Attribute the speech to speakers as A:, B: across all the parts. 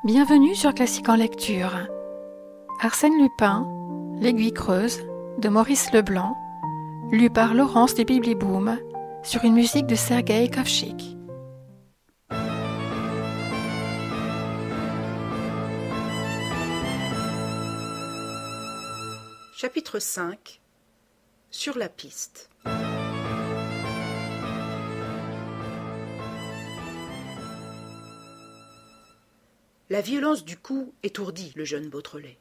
A: Bienvenue sur Classique en lecture. Arsène Lupin, L'Aiguille creuse, de Maurice Leblanc, lu par Laurence des Bibliboom, sur une musique de Sergueï Kovtchik.
B: Chapitre 5 « Sur la piste » La violence du coup étourdit le jeune Beautrelet.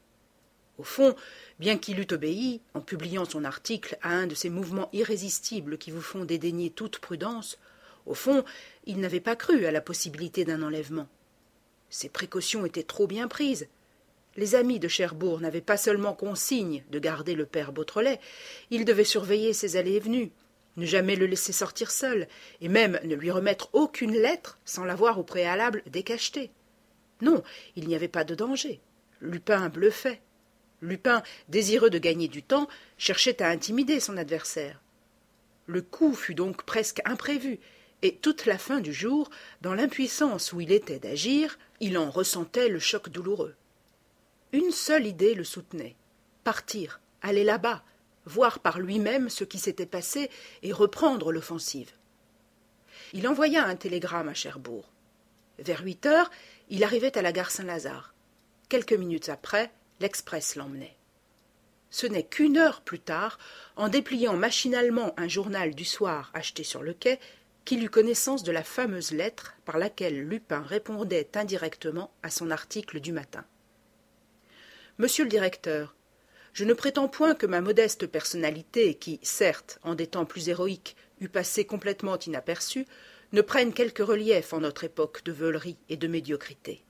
B: Au fond, bien qu'il eût obéi, en publiant son article, à un de ces mouvements irrésistibles qui vous font dédaigner toute prudence, au fond, il n'avait pas cru à la possibilité d'un enlèvement. Ses précautions étaient trop bien prises. Les amis de Cherbourg n'avaient pas seulement consigne de garder le père Beautrelet, ils devaient surveiller ses allées et venues, ne jamais le laisser sortir seul, et même ne lui remettre aucune lettre sans l'avoir au préalable décachetée. Non, il n'y avait pas de danger. Lupin bluffait. Lupin, désireux de gagner du temps, cherchait à intimider son adversaire. Le coup fut donc presque imprévu, et toute la fin du jour, dans l'impuissance où il était d'agir, il en ressentait le choc douloureux. Une seule idée le soutenait, partir, aller là-bas, voir par lui-même ce qui s'était passé et reprendre l'offensive. Il envoya un télégramme à Cherbourg. Vers 8 heures, il arrivait à la gare Saint-Lazare. Quelques minutes après, l'express l'emmenait. Ce n'est qu'une heure plus tard, en dépliant machinalement un journal du soir acheté sur le quai, qu'il eut connaissance de la fameuse lettre par laquelle Lupin répondait indirectement à son article du matin. « Monsieur le directeur, je ne prétends point que ma modeste personnalité, qui, certes, en des temps plus héroïques, eût passé complètement inaperçue, ne prenne quelque relief en notre époque de veulerie et de médiocrité.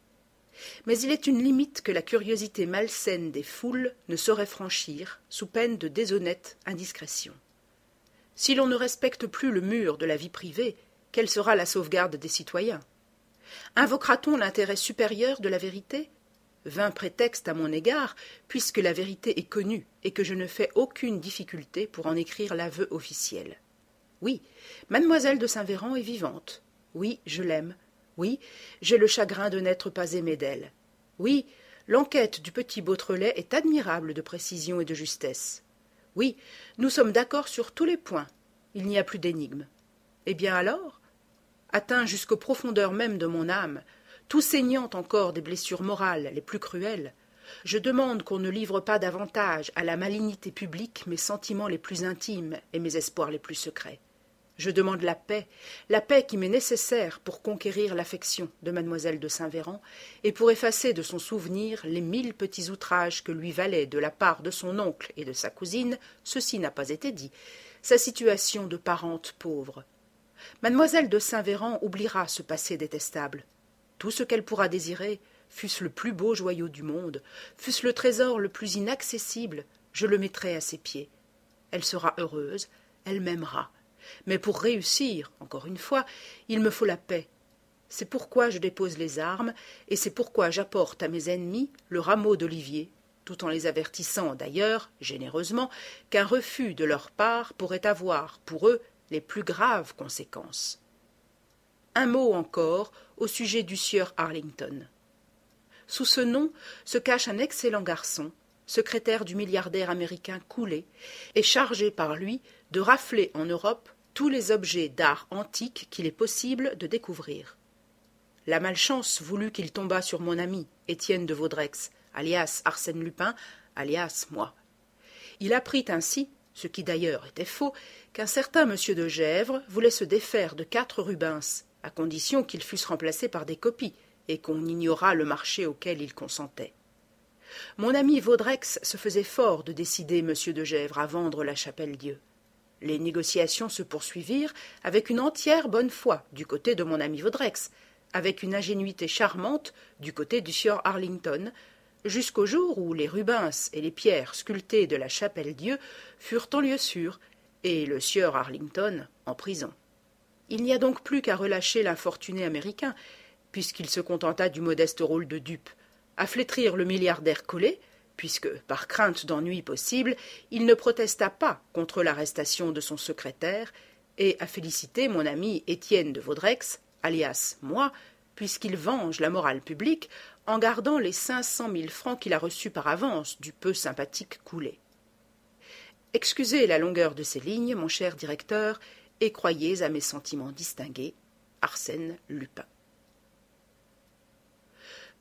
B: Mais il est une limite que la curiosité malsaine des foules ne saurait franchir sous peine de déshonnête indiscrétion. Si l'on ne respecte plus le mur de la vie privée, quelle sera la sauvegarde des citoyens? Invoquera-t-on l'intérêt supérieur de la vérité? Vain prétexte à mon égard, puisque la vérité est connue et que je ne fais aucune difficulté pour en écrire l'aveu officiel. Oui, mademoiselle de Saint-Véran est vivante. Oui, je l'aime. Oui, j'ai le chagrin de n'être pas aimé d'elle. Oui, l'enquête du petit Beautrelet est admirable de précision et de justesse. Oui, nous sommes d'accord sur tous les points. Il n'y a plus d'énigme. Eh bien alors, atteint jusqu'aux profondeurs même de mon âme, tout saignant encore des blessures morales les plus cruelles, je demande qu'on ne livre pas davantage à la malignité publique mes sentiments les plus intimes et mes espoirs les plus secrets. Je demande la paix qui m'est nécessaire pour conquérir l'affection de mademoiselle de Saint-Véran et pour effacer de son souvenir les 1000 petits outrages que lui valait de la part de son oncle et de sa cousine, ceci n'a pas été dit, sa situation de parente pauvre. Mademoiselle de Saint-Véran oubliera ce passé détestable. Tout ce qu'elle pourra désirer, fût-ce le plus beau joyau du monde, fût-ce le trésor le plus inaccessible, je le mettrai à ses pieds. Elle sera heureuse, elle m'aimera. Mais pour réussir, encore une fois, il me faut la paix. C'est pourquoi je dépose les armes, et c'est pourquoi j'apporte à mes ennemis le rameau d'olivier, tout en les avertissant d'ailleurs, généreusement, qu'un refus de leur part pourrait avoir, pour eux, les plus graves conséquences. Un mot encore au sujet du sieur Arlington. Sous ce nom se cache un excellent garçon, secrétaire du milliardaire américain Cooley, et chargé par lui de rafler en Europe tous les objets d'art antique qu'il est possible de découvrir. La malchance voulut qu'il tombât sur mon ami, Étienne de Vaudreix, alias Arsène Lupin, alias moi. Il apprit ainsi, ce qui d'ailleurs était faux, qu'un certain monsieur de Gesvres voulait se défaire de 4 Rubens, à condition qu'ils fussent remplacés par des copies, et qu'on ignorât le marché auquel il consentait. Mon ami Vaudreix se faisait fort de décider monsieur de Gesvres à vendre la Chapelle-Dieu. Les négociations se poursuivirent avec une entière bonne foi du côté de mon ami Vaudreix, avec une ingénuité charmante du côté du sieur Arlington, jusqu'au jour où les Rubens et les pierres sculptées de la Chapelle-Dieu furent en lieu sûr, et le sieur Arlington en prison. Il n'y a donc plus qu'à relâcher l'infortuné américain, puisqu'il se contenta du modeste rôle de dupe, à flétrir le milliardaire Cooley, puisque, par crainte d'ennui possible, il ne protesta pas contre l'arrestation de son secrétaire, et à féliciter mon ami Étienne de Vaudreix, alias moi, puisqu'il venge la morale publique en gardant les 500 000 francs qu'il a reçus par avance du peu sympathique Coulet. Excusez la longueur de ces lignes, mon cher directeur, et croyez à mes sentiments distingués, Arsène Lupin.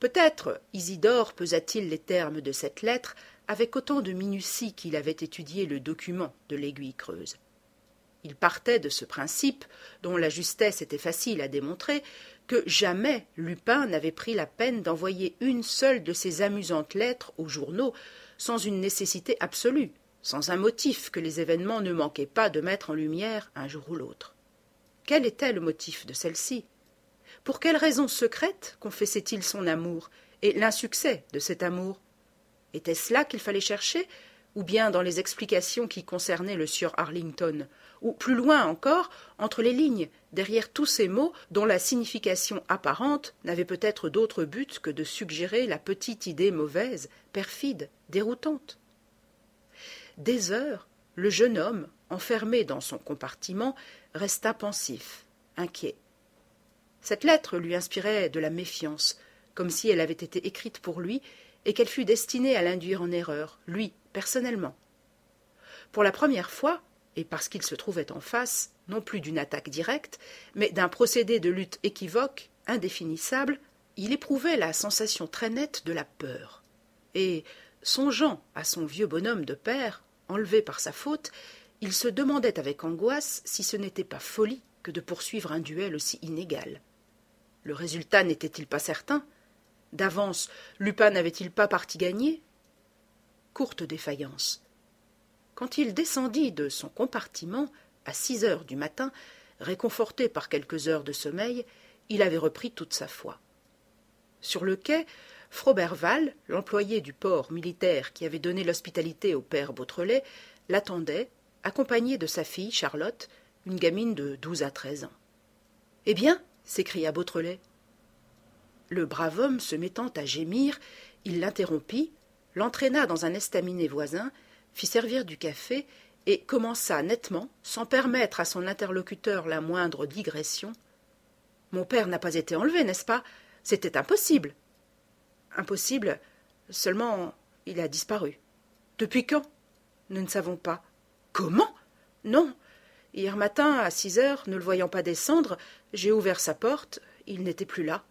B: Peut-être Isidore pesa-t-il les termes de cette lettre avec autant de minutie qu'il avait étudié le document de l'Aiguille creuse. Il partait de ce principe, dont la justesse était facile à démontrer, que jamais Lupin n'avait pris la peine d'envoyer une seule de ces amusantes lettres aux journaux sans une nécessité absolue, sans un motif que les événements ne manquaient pas de mettre en lumière un jour ou l'autre. Quel était le motif de celle-ci? Pour quelle raison secrète confessait-il son amour et l'insuccès de cet amour? Était-ce là qu'il fallait chercher, ou bien dans les explications qui concernaient le sieur Arlington, ou plus loin encore, entre les lignes, derrière tous ces mots dont la signification apparente n'avait peut-être d'autre but que de suggérer la petite idée mauvaise, perfide, déroutante? Des heures, le jeune homme, enfermé dans son compartiment, resta pensif, inquiet. Cette lettre lui inspirait de la méfiance, comme si elle avait été écrite pour lui et qu'elle fût destinée à l'induire en erreur, lui, personnellement. Pour la première fois, et parce qu'il se trouvait en face, non plus d'une attaque directe, mais d'un procédé de lutte équivoque, indéfinissable, il éprouvait la sensation très nette de la peur. Et, songeant à son vieux bonhomme de père, enlevé par sa faute, il se demandait avec angoisse si ce n'était pas folie que de poursuivre un duel aussi inégal. Le résultat n'était-il pas certain? D'avance, Lupin n'avait-il pas parti gagner? Courte défaillance. Quand il descendit de son compartiment, à 6 heures du matin, réconforté par quelques heures de sommeil, il avait repris toute sa foi. Sur le quai, Froberval, l'employé du port militaire qui avait donné l'hospitalité au père Beautrelet, l'attendait, accompagné de sa fille Charlotte, une gamine de 12 à 13 ans. « Eh bien » s'écria Beautrelet. Le brave homme se mettant à gémir, il l'interrompit, l'entraîna dans un estaminet voisin, fit servir du café et commença nettement, sans permettre à son interlocuteur la moindre digression. « Mon père n'a pas été enlevé, n'est-ce pas? C'était impossible. »« Impossible, seulement il a disparu. »« Depuis quand? » ?»« Nous ne savons pas. »« Comment? » ?»« Non. Hier matin, à 6 heures, ne le voyant pas descendre, j'ai ouvert sa porte, il n'était plus là. »«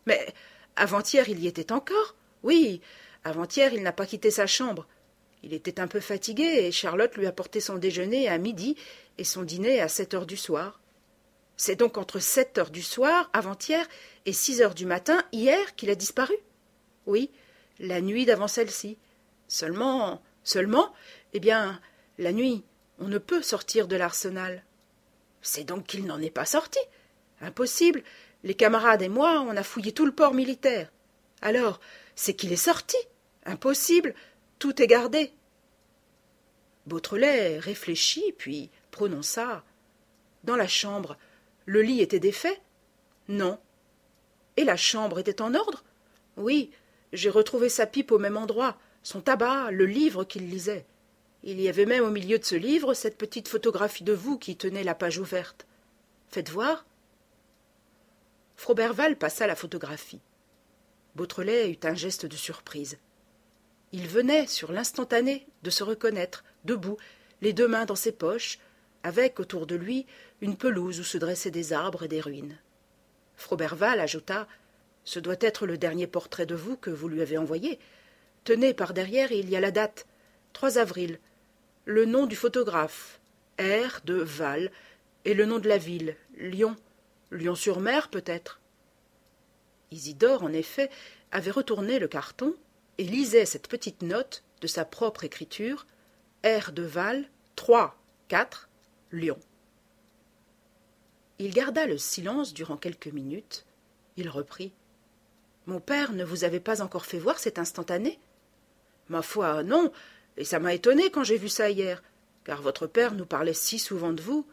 B: Mais avant-hier, il y était encore? » ?»« Oui, avant-hier, il n'a pas quitté sa chambre. Il était un peu fatigué et Charlotte lui a porté son déjeuner à midi et son dîner à 7 heures du soir. »« C'est donc entre 7 heures du soir, avant-hier, et 6 heures du matin, hier, qu'il a disparu? » ?»« Oui, la nuit d'avant celle-ci. Seulement, eh bien, la nuit, on ne peut sortir de l'Arsenal. »« C'est donc qu'il n'en est pas sorti. Impossible. Les camarades et moi, on a fouillé tout le port militaire. Alors, c'est qu'il est sorti. Impossible. Tout est gardé. » Beautrelet réfléchit, puis prononça. « Dans la chambre, le lit était défait? »« Non. »« Et la chambre était en ordre? »« Oui, j'ai retrouvé sa pipe au même endroit, son tabac, le livre qu'il lisait. Il y avait même au milieu de ce livre cette petite photographie de vous qui tenait la page ouverte. Faites voir. » Froberval passa la photographie. Beautrelet eut un geste de surprise. Il venait, sur l'instantané, de se reconnaître, debout, les 2 mains dans ses poches, avec, autour de lui, une pelouse où se dressaient des arbres et des ruines. Froberval ajouta « Ce doit être le dernier portrait de vous que vous lui avez envoyé. Tenez, par derrière, il y a la date, 3 avril, le nom du photographe, R. de Val, et le nom de la ville, Lyon. Lyon-sur-Mer, peut-être. » Isidore, en effet, avait retourné le carton et lisait cette petite note de sa propre écriture, R. de Val, 3, 4, Lyon. Il garda le silence durant quelques minutes. Il reprit. « Mon père ne vous avait pas encore fait voir cet instantané? »« Ma foi, non, et ça m'a étonné quand j'ai vu ça hier, car votre père nous parlait si souvent de vous. »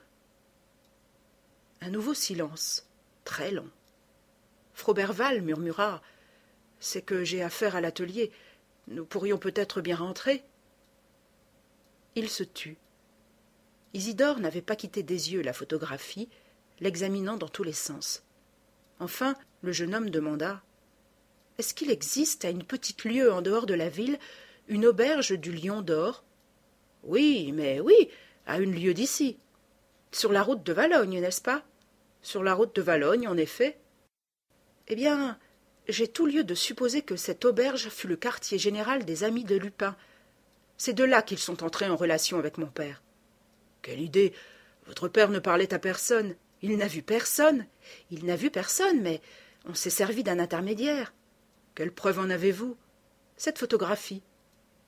B: Un nouveau silence, très long. Froberval murmura « C'est que j'ai affaire à l'atelier. Nous pourrions peut-être bien rentrer. » Il se tut. Isidore n'avait pas quitté des yeux la photographie, l'examinant dans tous les sens. Enfin, Le jeune homme demanda « Est-ce qu'il existe à une petite lieue en dehors de la ville une auberge du Lion d'Or ?»« Oui, mais oui, à une lieue d'ici. Sur la route de Valognes, n'est-ce pas ?»« Sur la route de Valognes, en effet. »« Eh bien, j'ai tout lieu de supposer que cette auberge fut le quartier général des amis de Lupin. C'est de là qu'ils sont entrés en relation avec mon père. »« Quelle idée! Votre père ne parlait à personne. Il n'a vu personne. Il n'a vu personne, mais on s'est servi d'un intermédiaire. Quelle preuve en avez-vous? Cette photographie.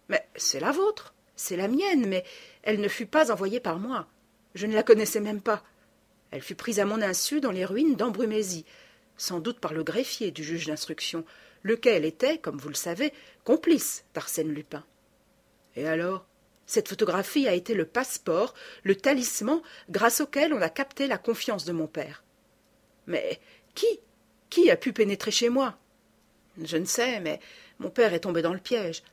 B: Mais c'est la vôtre, c'est la mienne, mais elle ne fut pas envoyée par moi. Je ne la connaissais même pas. Elle fut prise à mon insu dans les ruines d'Embrumésie, sans doute par le greffier du juge d'instruction, lequel était, comme vous le savez, complice d'Arsène Lupin. Et alors, cette photographie a été le passeport, le talisman, grâce auquel on a capté la confiance de mon père. Mais qui a pu pénétrer chez moi? Je ne sais, mais mon père est tombé dans le piège.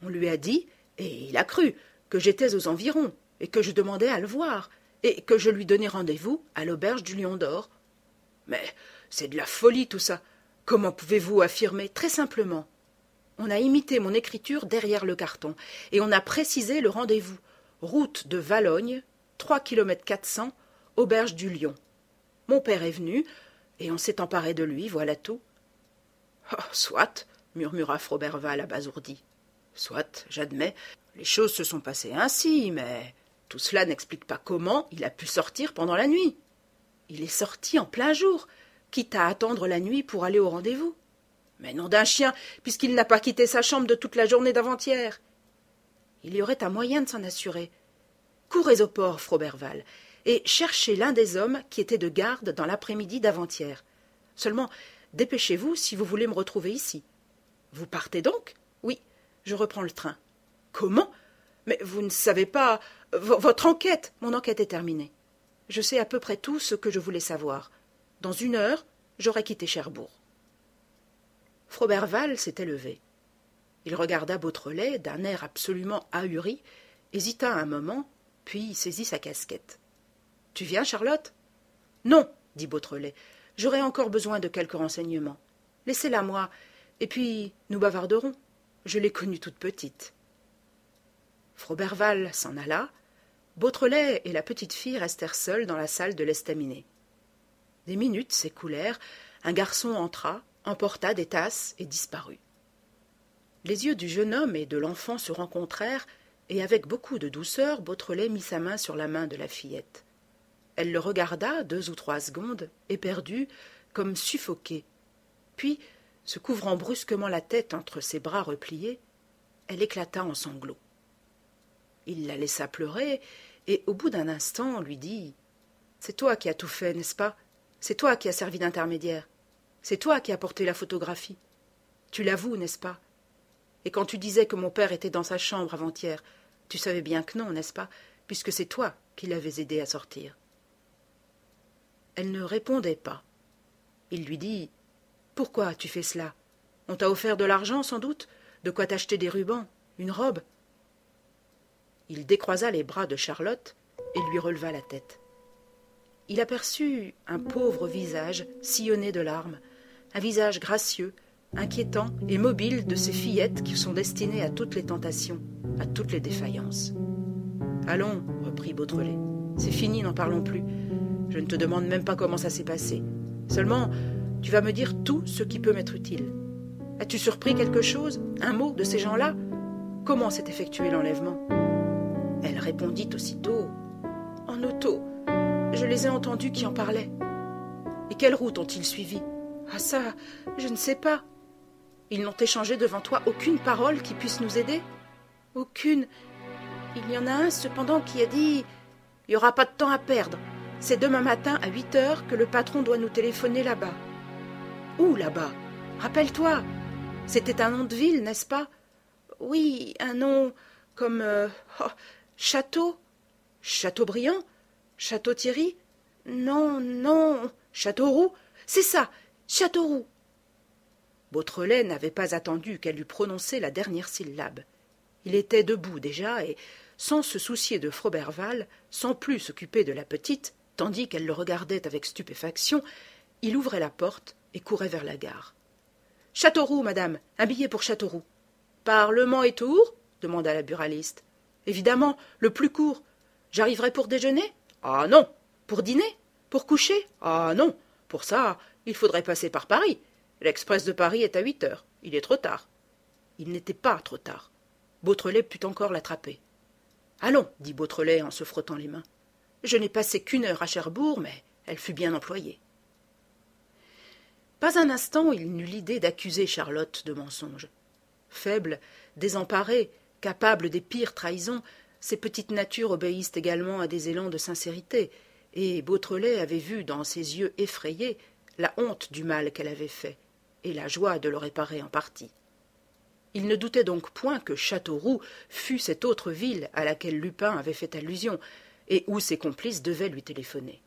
B: On lui a dit, et il a cru, que j'étais aux environs, et que je demandais à le voir, et que je lui donnais rendez-vous à l'auberge du Lion d'Or. Mais c'est de la folie tout ça. Comment pouvez-vous affirmer très simplement? On a imité mon écriture derrière le carton, et on a précisé le rendez-vous. Route de Valognes, 3 km 400, auberge du Lion. Mon père est venu, et on s'est emparé de lui, voilà tout. Oh, soit, murmura Froberval abasourdi. Soit, j'admets, les choses se sont passées ainsi, mais tout cela n'explique pas comment il a pu sortir pendant la nuit. Il est sorti en plein jour, quitte à attendre la nuit pour aller au rendez-vous. Mais nom d'un chien, puisqu'il n'a pas quitté sa chambre de toute la journée d'avant-hier. Il y aurait un moyen de s'en assurer. Courez au port, Froberval, et cherchez l'un des hommes qui était de garde dans l'après-midi d'avant-hier. Seulement, dépêchez-vous si vous voulez me retrouver ici. Vous partez donc? Oui, je reprends le train. Comment? Mais vous ne savez pas... Votre enquête? Mon enquête est terminée. Je sais à peu près tout ce que je voulais savoir. Dans 1 heure, j'aurai quitté Cherbourg. Froberval s'était levé. Il regarda Beautrelet d'un air absolument ahuri, hésita un moment, puis saisit sa casquette. « Tu viens, Charlotte ?»« Non, dit Beautrelet, j'aurai encore besoin de quelques renseignements. Laissez-la moi, et puis nous bavarderons. Je l'ai connue toute petite. » Froberval s'en alla. Beautrelet et la petite fille restèrent seuls dans la salle de l'estaminet. Des minutes s'écoulèrent, un garçon entra, emporta des tasses et disparut. Les yeux du jeune homme et de l'enfant se rencontrèrent, et avec beaucoup de douceur, Beautrelet mit sa main sur la main de la fillette. Elle le regarda 2 ou 3 secondes, éperdue, comme suffoquée. Puis, se couvrant brusquement la tête entre ses bras repliés, elle éclata en sanglots. Il la laissa pleurer, et au bout d'un instant lui dit « C'est toi qui as tout fait, n'est-ce pas? C'est toi qui as servi d'intermédiaire. C'est toi qui as porté la photographie. Tu l'avoues, n'est-ce pas? Et quand tu disais que mon père était dans sa chambre avant-hier, tu savais bien que non, n'est-ce pas, puisque c'est toi qui l'avais aidé à sortir. » Elle ne répondait pas. Il lui dit « Pourquoi as-tu fait cela? On t'a offert de l'argent, sans doute, de quoi t'acheter des rubans, une robe. » Il décroisa les bras de Charlotte et lui releva la tête. Il aperçut un pauvre visage sillonné de larmes, un visage gracieux, inquiétant et mobile de ces fillettes qui sont destinées à toutes les tentations, à toutes les défaillances. « Allons, reprit Beautrelet, c'est fini, n'en parlons plus. Je ne te demande même pas comment ça s'est passé. Seulement, tu vas me dire tout ce qui peut m'être utile. As-tu surpris quelque chose, un mot de ces gens-là? Comment s'est effectué l'enlèvement ?» Elle répondit aussitôt « En auto. Je les ai entendus qui en parlaient. »« Et quelle route ont-ils suivi ?»« Ah ça, je ne sais pas. Ils n'ont échangé devant toi aucune parole qui puisse nous aider? »« Aucune. Il y en a un cependant qui a dit « Il n'y aura pas de temps à perdre. C'est demain matin à 8 heures que le patron doit nous téléphoner là-bas. »« Où là-bas? Rappelle-toi. C'était un nom de ville, n'est-ce pas? »« Oui, un nom comme... Château? Châteaubriand? Château-Thierry? Non, non, Châteauroux? C'est ça, Châteauroux. » Beautrelet n'avait pas attendu qu'elle eût prononcé la dernière syllabe. Il était debout déjà et, sans se soucier de Froberval, sans plus s'occuper de la petite, tandis qu'elle le regardait avec stupéfaction, il ouvrait la porte et courait vers la gare. « Châteauroux, madame, un billet pour Châteauroux. »« Parlement et Tours ?» demanda la buraliste. « Évidemment, le plus court. J'arriverai pour déjeuner ? Ah non. Pour dîner ? Pour coucher ? Ah non. Pour ça, il faudrait passer par Paris. L'express de Paris est à 8 heures. Il est trop tard. » Il n'était pas trop tard. Beautrelet put encore l'attraper. « Allons, dit Beautrelet en se frottant les mains. Je n'ai passé qu'1 heure à Cherbourg, mais elle fut bien employée. » Pas un instant il n'eut l'idée d'accuser Charlotte de mensonge. Faible, désemparée, capable des pires trahisons, ces petites natures obéissent également à des élans de sincérité, et Beautrelet avait vu dans ses yeux effrayés la honte du mal qu'elle avait fait, et la joie de le réparer en partie. Il ne doutait donc point que Châteauroux fût cette autre ville à laquelle Lupin avait fait allusion, et où ses complices devaient lui téléphoner.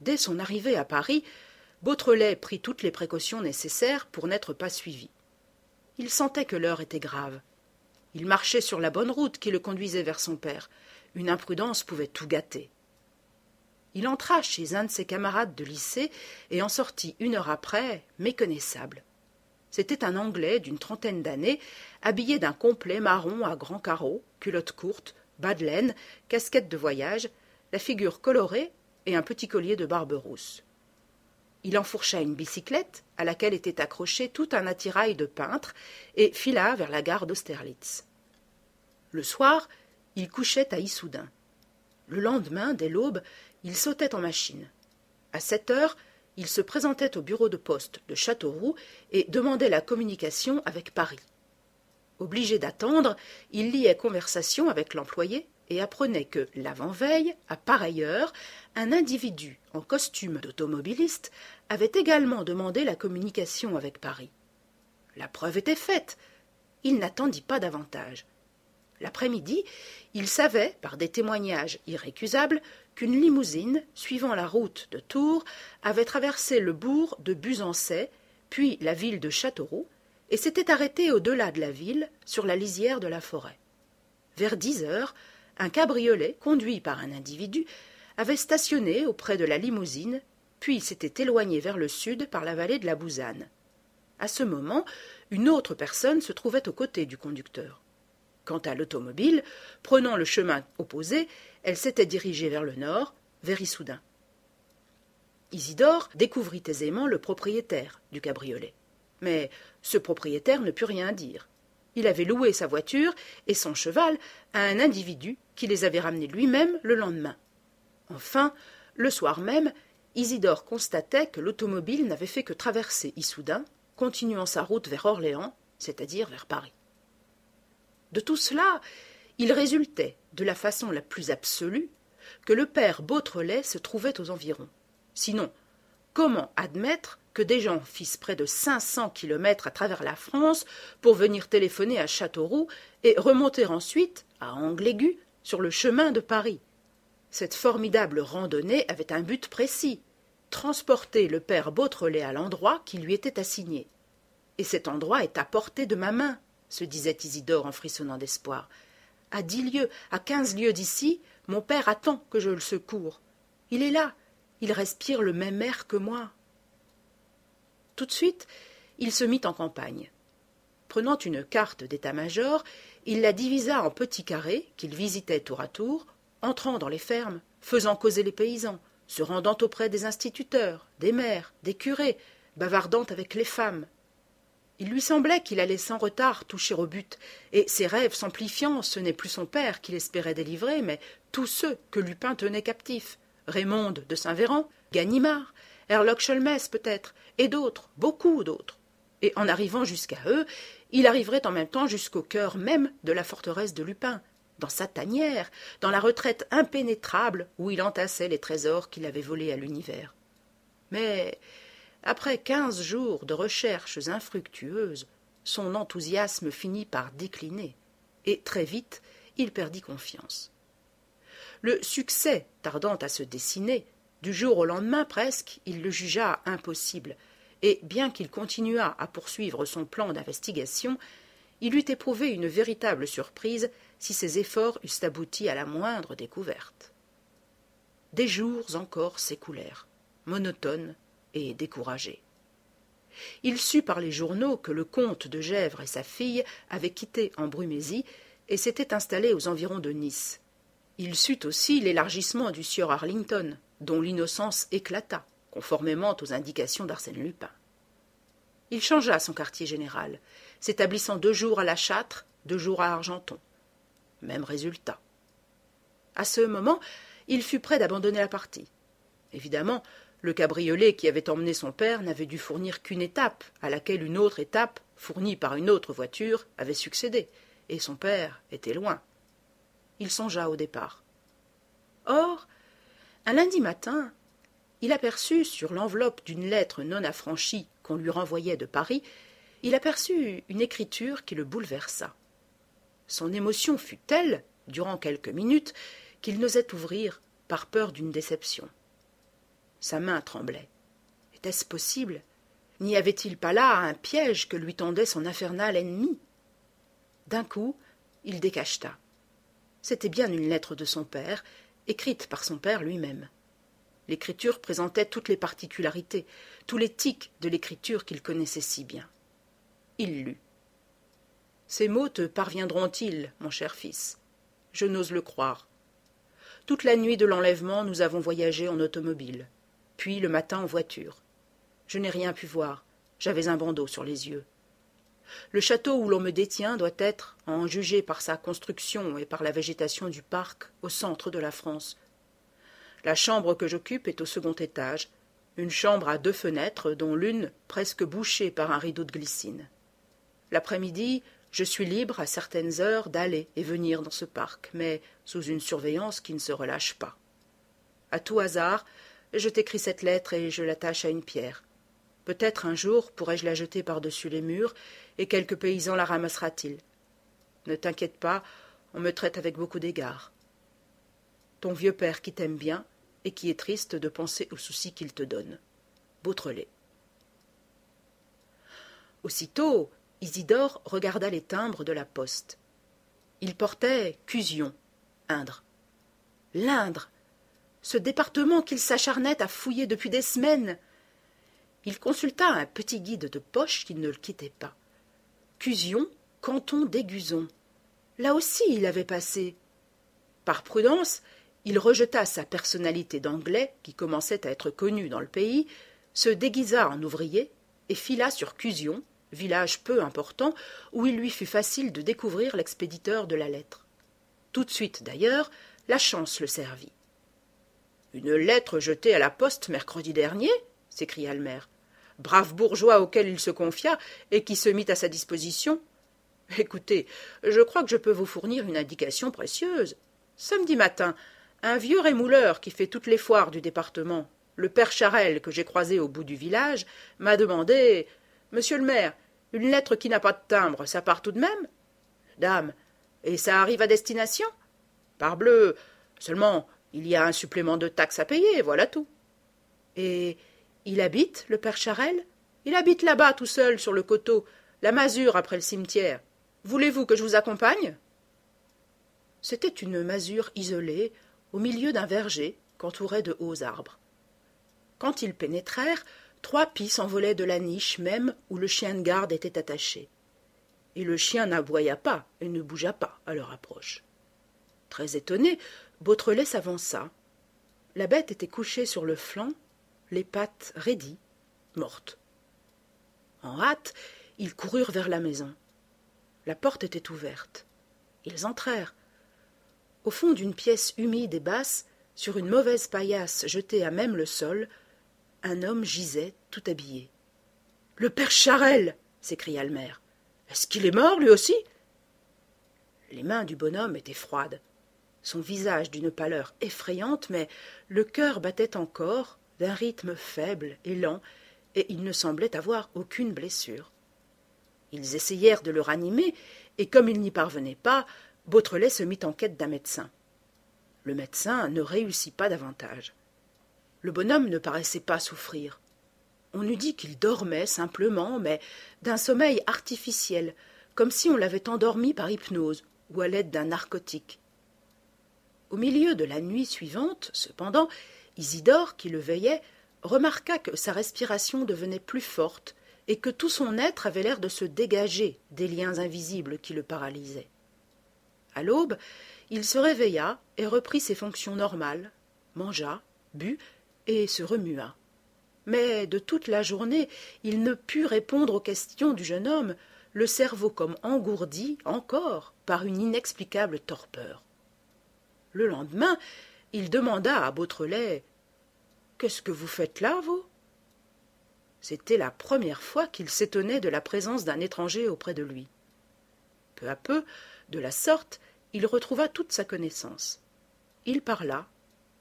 B: Dès son arrivée à Paris, Beautrelet prit toutes les précautions nécessaires pour n'être pas suivi. Il sentait que l'heure était grave. Il marchait sur la bonne route qui le conduisait vers son père. Une imprudence pouvait tout gâter. Il entra chez un de ses camarades de lycée et en sortit 1 heure après, méconnaissable. C'était un Anglais d'une 30aine d'années, habillé d'un complet marron à grands carreaux, culotte courte, bas de laine, casquette de voyage, la figure colorée et un petit collier de barbe rousse. Il enfourcha une bicyclette à laquelle était accroché tout un attirail de peintre et fila vers la gare d'Austerlitz. Le soir, il couchait à Issoudun. Le lendemain, dès l'aube, il sautait en machine. À 7 heures, il se présentait au bureau de poste de Châteauroux et demandait la communication avec Paris. Obligé d'attendre, il liait conversation avec l'employé et apprenait que, l'avant-veille, à pareille heure, un individu en costume d'automobiliste avait également demandé la communication avec Paris. La preuve était faite. Il n'attendit pas davantage. L'après-midi, il savait, par des témoignages irrécusables, qu'une limousine, suivant la route de Tours, avait traversé le bourg de Buzancais, puis la ville de Châteauroux, et s'était arrêtée au-delà de la ville, sur la lisière de la forêt. Vers 10 heures, un cabriolet, conduit par un individu, avait stationné auprès de la limousine, puis s'était éloigné vers le sud par la vallée de la Bouzanne. À ce moment, une autre personne se trouvait aux côtés du conducteur. Quant à l'automobile, prenant le chemin opposé, elle s'était dirigée vers le nord, vers Issoudun. Isidore découvrit aisément le propriétaire du cabriolet. Mais ce propriétaire ne put rien dire. Il avait loué sa voiture et son cheval à un individu qui les avait ramenés lui-même le lendemain. Enfin, le soir même, Isidore constatait que l'automobile n'avait fait que traverser Issoudun, continuant sa route vers Orléans, c'est-à-dire vers Paris. De tout cela, il résultait, de la façon la plus absolue, que le père Beautrelet se trouvait aux environs. Sinon, comment admettre que des gens fissent près de 500 kilomètres à travers la France pour venir téléphoner à Châteauroux et remonter ensuite, à Angle-Aigu, sur le chemin de Paris? Cette formidable randonnée avait un but précis, transporter le père Beautrelet à l'endroit qui lui était assigné. Et cet endroit est à portée de ma main, se disait Isidore en frissonnant d'espoir. À 10 lieues, à 15 lieues d'ici, mon père attend que je le secoure. Il est là, il respire le même air que moi. Tout de suite, il se mit en campagne. Prenant une carte d'état-major, il la divisa en petits carrés qu'il visitait tour à tour, entrant dans les fermes, faisant causer les paysans, se rendant auprès des instituteurs, des maires, des curés, bavardant avec les femmes. Il lui semblait qu'il allait sans retard toucher au but, et ses rêves s'amplifiant, ce n'est plus son père qu'il espérait délivrer, mais tous ceux que Lupin tenait captifs, Raymonde de Saint-Véran, Ganimard, Herlock Sholmès peut-être, et d'autres, beaucoup d'autres. Et en arrivant jusqu'à eux, il arriverait en même temps jusqu'au cœur même de la forteresse de Lupin, dans sa tanière, dans la retraite impénétrable où il entassait les trésors qu'il avait volés à l'univers. Mais, après 15 jours de recherches infructueuses, son enthousiasme finit par décliner, et très vite il perdit confiance. Le succès tardant à se dessiner, du jour au lendemain presque, il le jugea impossible, et bien qu'il continuât à poursuivre son plan d'investigation, il eût éprouvé une véritable surprise si ses efforts eussent abouti à la moindre découverte. Des jours encore s'écoulèrent, monotones et découragés. Il sut par les journaux que le comte de Gesvres et sa fille avaient quitté Embrumésie et s'étaient installés aux environs de Nice. Il sut aussi l'élargissement du sieur Arlington, dont l'innocence éclata, conformément aux indications d'Arsène Lupin. Il changea son quartier général, s'établissant 2 jours à La Châtre, 2 jours à Argenton. Même résultat. À ce moment, il fut prêt d'abandonner la partie. Évidemment, le cabriolet qui avait emmené son père n'avait dû fournir qu'une étape, à laquelle une autre étape, fournie par une autre voiture, avait succédé, et son père était loin. Il songea au départ. Or, un lundi matin, il aperçut sur l'enveloppe d'une lettre non affranchie qu'on lui renvoyait de Paris, il aperçut une écriture qui le bouleversa. Son émotion fut telle, durant quelques minutes, qu'il n'osait ouvrir par peur d'une déception. Sa main tremblait. Était-ce possible? N'y avait-il pas là un piège que lui tendait son infernal ennemi? D'un coup, il décacheta. C'était bien une lettre de son père, écrite par son père lui-même. L'écriture présentait toutes les particularités, tous les tics de l'écriture qu'il connaissait si bien. Il lut. « Ces mots te parviendront-ils, mon cher fils? Je n'ose le croire. Toute la nuit de l'enlèvement, nous avons voyagé en automobile, puis le matin en voiture. Je n'ai rien pu voir, j'avais un bandeau sur les yeux. Le château où l'on me détient doit être, à en juger par sa construction et par la végétation du parc, au centre de la France. La chambre que j'occupe est au 2e étage, une chambre à 2 fenêtres, dont l'une presque bouchée par un rideau de glycine. L'après-midi, je suis libre à certaines heures d'aller et venir dans ce parc, mais sous une surveillance qui ne se relâche pas. À tout hasard, je t'écris cette lettre et je l'attache à une pierre. Peut-être un jour pourrai-je la jeter par-dessus les murs, et quelque paysan la ramassera-t-il. Ne t'inquiète pas, on me traite avec beaucoup d'égards. Ton vieux père qui t'aime bien, et qui est triste de penser aux soucis qu'il te donne. Beautrelet. Aussitôt, Isidore regarda les timbres de la poste. Il portait Cuzion, Indre. L'Indre, ce département qu'il s'acharnait à fouiller depuis des semaines. Il consulta un petit guide de poche qui ne le quittait pas. Cuzion, canton d'Aiguzon. Là aussi il avait passé. Par prudence, il rejeta sa personnalité d'anglais, qui commençait à être connue dans le pays, se déguisa en ouvrier et fila sur Cuzion, village peu important, où il lui fut facile de découvrir l'expéditeur de la lettre. Tout de suite, d'ailleurs, la chance le servit. « Une lettre jetée à la poste mercredi dernier ?» s'écria le maire. « Brave bourgeois auquel il se confia et qui se mit à sa disposition. Écoutez, je crois que je peux vous fournir une indication précieuse. Samedi matin, un vieux rémouleur qui fait toutes les foires du département, le père Charel que j'ai croisé au bout du village, m'a demandé « Monsieur le maire, une lettre qui n'a pas de timbre, ça part tout de même ?»« Dame, et ça arrive à destination ?»« Parbleu, seulement il y a un supplément de taxe à payer, voilà tout. »« Et il habite, le père Charel ? Il habite là-bas tout seul sur le coteau, la masure après le cimetière. Voulez-vous que je vous accompagne ?» C'était une masure isolée, au milieu d'un verger qu'entouraient de hauts arbres. Quand ils pénétrèrent, 3 pies s'envolaient de la niche même où le chien de garde était attaché. Et le chien n'aboya pas et ne bougea pas à leur approche. Très étonné, Beautrelet s'avança. La bête était couchée sur le flanc, les pattes raidies, morte. En hâte, ils coururent vers la maison. La porte était ouverte. Ils entrèrent. Au fond d'une pièce humide et basse, sur une mauvaise paillasse jetée à même le sol, un homme gisait tout habillé. « Le père Charel !» s'écria le maire. « Est-ce qu'il est mort, lui aussi ?» Les mains du bonhomme étaient froides, son visage d'une pâleur effrayante, mais le cœur battait encore, d'un rythme faible et lent, et il ne semblait avoir aucune blessure. Ils essayèrent de le ranimer, et comme ils n'y parvenaient pas, Beautrelet se mit en quête d'un médecin. Le médecin ne réussit pas davantage. Le bonhomme ne paraissait pas souffrir. On eût dit qu'il dormait simplement, mais d'un sommeil artificiel, comme si on l'avait endormi par hypnose ou à l'aide d'un narcotique. Au milieu de la nuit suivante, cependant, Isidore, qui le veillait, remarqua que sa respiration devenait plus forte et que tout son être avait l'air de se dégager des liens invisibles qui le paralysaient. À l'aube, il se réveilla et reprit ses fonctions normales, mangea, but et se remua. Mais de toute la journée, il ne put répondre aux questions du jeune homme, le cerveau comme engourdi encore par une inexplicable torpeur. Le lendemain, il demanda à Beautrelet « Qu'est-ce que vous faites là, vous ?» C'était la première fois qu'il s'étonnait de la présence d'un étranger auprès de lui. Peu à peu, de la sorte, il retrouva toute sa connaissance. Il parla,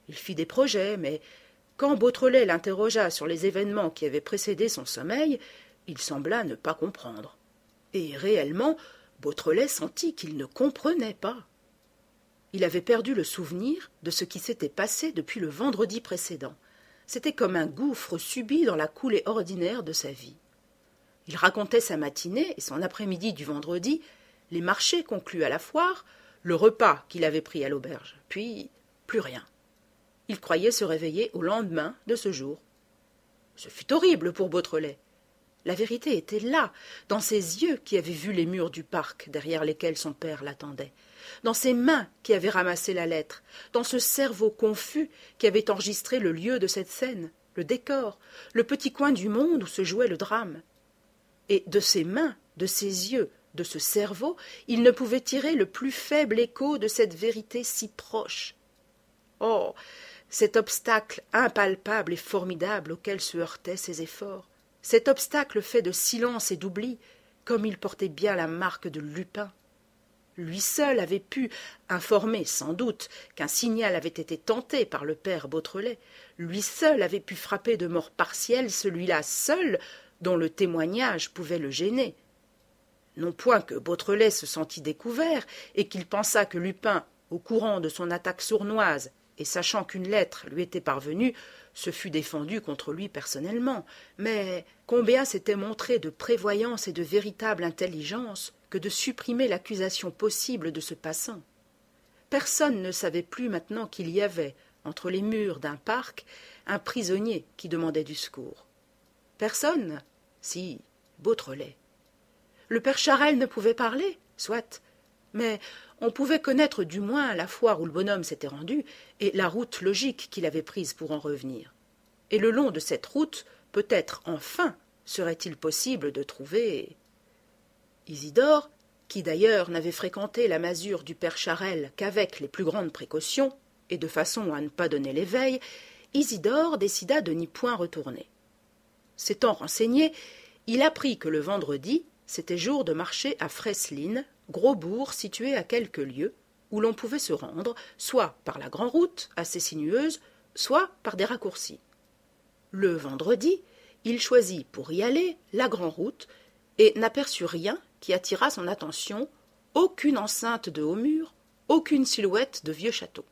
B: il fit des projets, mais quand Beautrelet l'interrogea sur les événements qui avaient précédé son sommeil, il sembla ne pas comprendre. Et réellement, Beautrelet sentit qu'il ne comprenait pas. Il avait perdu le souvenir de ce qui s'était passé depuis le vendredi précédent. C'était comme un gouffre subi dans la coulée ordinaire de sa vie. Il racontait sa matinée et son après-midi du vendredi, les marchés conclus à la foire, le repas qu'il avait pris à l'auberge, puis plus rien. Il croyait se réveiller au lendemain de ce jour. Ce fut horrible pour Beautrelet. La vérité était là, dans ses yeux qui avaient vu les murs du parc derrière lesquels son père l'attendait, dans ses mains qui avaient ramassé la lettre, dans ce cerveau confus qui avait enregistré le lieu de cette scène, le décor, le petit coin du monde où se jouait le drame. Et de ses mains, de ses yeux, de ce cerveau, il ne pouvait tirer le plus faible écho de cette vérité si proche. Oh, cet obstacle impalpable et formidable auquel se heurtaient ses efforts, cet obstacle fait de silence et d'oubli, comme il portait bien la marque de Lupin. Lui seul avait pu, informé sans doute qu'un signal avait été tenté par le père Beautrelet, lui seul avait pu frapper de mort partielle celui-là seul dont le témoignage pouvait le gêner. Non point que Beautrelet se sentît découvert et qu'il pensât que Lupin, au courant de son attaque sournoise et sachant qu'une lettre lui était parvenue, se fût défendu contre lui personnellement, mais combien s'était montré de prévoyance et de véritable intelligence que de supprimer l'accusation possible de ce passant. Personne ne savait plus maintenant qu'il y avait, entre les murs d'un parc, un prisonnier qui demandait du secours. Personne, si Beautrelet. Le père Charel ne pouvait parler, soit, mais on pouvait connaître du moins la foire où le bonhomme s'était rendu et la route logique qu'il avait prise pour en revenir. Et le long de cette route, peut-être enfin serait-il possible de trouver Isidore, qui d'ailleurs n'avait fréquenté la masure du père Charel qu'avec les plus grandes précautions et de façon à ne pas donner l'éveil, Isidore décida de n'y point retourner. S'étant renseigné, il apprit que le vendredi, c'était jour de marché à Freslin, gros bourg situé à quelques lieues, où l'on pouvait se rendre, soit par la grande route, assez sinueuse, soit par des raccourcis. Le vendredi, il choisit pour y aller la grande route, et n'aperçut rien qui attirât son attention, aucune enceinte de hauts murs, aucune silhouette de vieux château.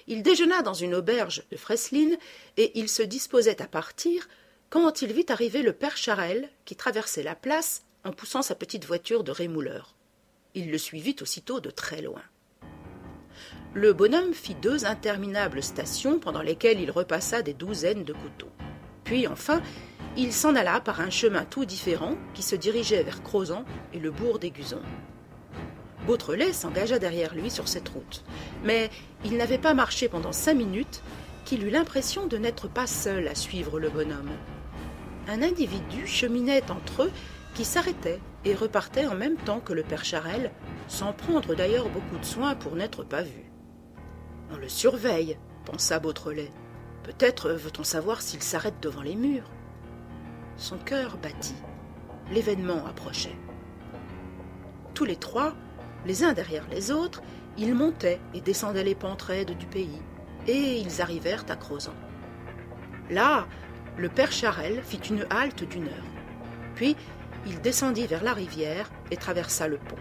B: Il déjeuna dans une auberge de Freslin, et il se disposait à partir, quand il vit arriver le père Charel, qui traversait la place en poussant sa petite voiture de rémouleur. Il le suivit aussitôt de très loin. Le bonhomme fit 2 interminables stations pendant lesquelles il repassa des douzaines de couteaux. Puis, enfin, il s'en alla par un chemin tout différent qui se dirigeait vers Crozant et le bourg d'Aiguzon. Beautrelet s'engagea derrière lui sur cette route, mais il n'avait pas marché pendant 5 minutes qu'il eut l'impression de n'être pas seul à suivre le bonhomme. Un individu cheminait entre eux qui s'arrêtait et repartait en même temps que le père Charel, sans prendre d'ailleurs beaucoup de soin pour n'être pas vu. « On le surveille, » pensa Beautrelet. « Peut-être veut-on savoir s'il s'arrête devant les murs. » Son cœur battit. L'événement approchait. Tous les 3, les uns derrière les autres, ils montaient et descendaient les pentes raides du pays, et ils arrivèrent à Crozant. Là, le père Charel fit une halte d'1 heure. Puis, il descendit vers la rivière et traversa le pont.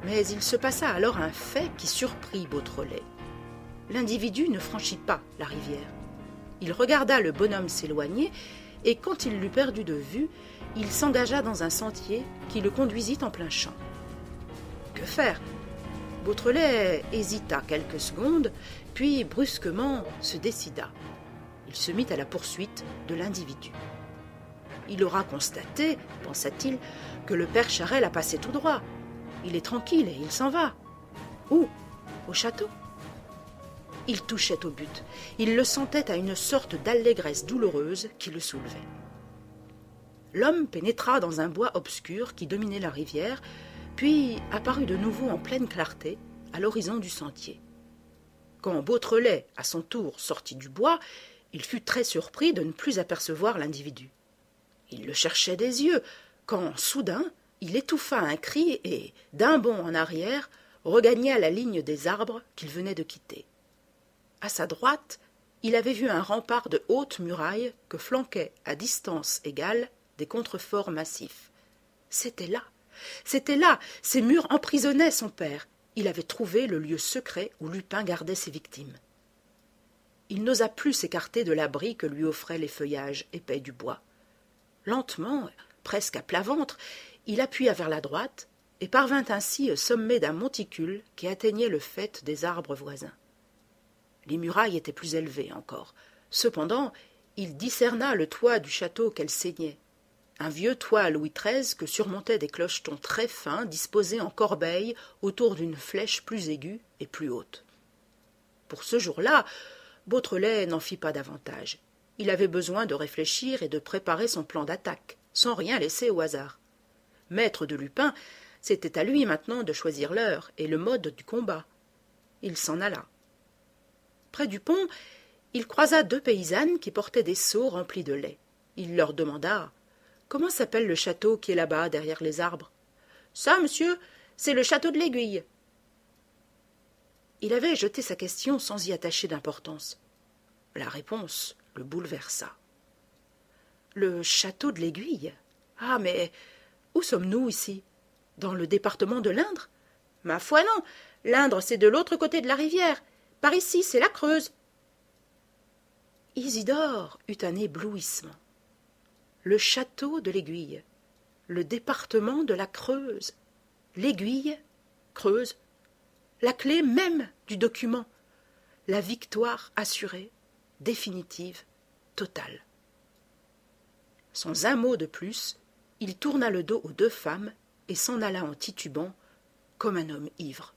B: Mais il se passa alors un fait qui surprit Beautrelet. L'individu ne franchit pas la rivière. Il regarda le bonhomme s'éloigner, et quand il l'eut perdu de vue, il s'engagea dans un sentier qui le conduisit en plein champ. Que faire ? Beautrelet hésita quelques secondes, puis brusquement se décida. Il se mit à la poursuite de l'individu. Il aura constaté, pensa-t-il, que le père Charel a passé tout droit. Il est tranquille et il s'en va. Où? Au château? Il touchait au but. Il le sentait à une sorte d'allégresse douloureuse qui le soulevait. L'homme pénétra dans un bois obscur qui dominait la rivière, puis apparut de nouveau en pleine clarté, à l'horizon du sentier. Quand Beautrelet, à son tour, sortit du bois, il fut très surpris de ne plus apercevoir l'individu. Il le cherchait des yeux, quand, soudain, il étouffa un cri et, d'un bond en arrière, regagna la ligne des arbres qu'il venait de quitter. À sa droite, il avait vu un rempart de hautes murailles que flanquaient, à distance égale, des contreforts massifs. C'était là, ces murs emprisonnaient son père. Il avait trouvé le lieu secret où Lupin gardait ses victimes. Il n'osa plus s'écarter de l'abri que lui offraient les feuillages épais du bois. Lentement, presque à plat ventre, il appuya vers la droite et parvint ainsi au sommet d'un monticule qui atteignait le faîte des arbres voisins. Les murailles étaient plus élevées encore. Cependant, il discerna le toit du château qu'elles saignaient. Un vieux toit à Louis XIII que surmontaient des clochetons très fins disposés en corbeille autour d'une flèche plus aiguë et plus haute. Pour ce jour-là, Beautrelet n'en fit pas davantage. Il avait besoin de réfléchir et de préparer son plan d'attaque, sans rien laisser au hasard. Maître de Lupin, c'était à lui maintenant de choisir l'heure et le mode du combat. Il s'en alla. Près du pont, il croisa 2 paysannes qui portaient des seaux remplis de lait. Il leur demanda « Comment s'appelle le château qui est là-bas, derrière les arbres ?»« Ça, monsieur, c'est le château de l'Aiguille. » Il avait jeté sa question sans y attacher d'importance. La réponse le bouleversa. « Le château de l'Aiguille? Ah, mais où sommes-nous ici? Dans le département de l'Indre? »« Ma foi non, l'Indre c'est de l'autre côté de la rivière. Par ici, c'est la Creuse. » Isidore eut un éblouissement. Le château de l'Aiguille, le département de la Creuse, l'Aiguille, Creuse, la clé même du document, la victoire assurée, définitive, totale. Sans un mot de plus, il tourna le dos aux 2 femmes et s'en alla en titubant comme un homme ivre.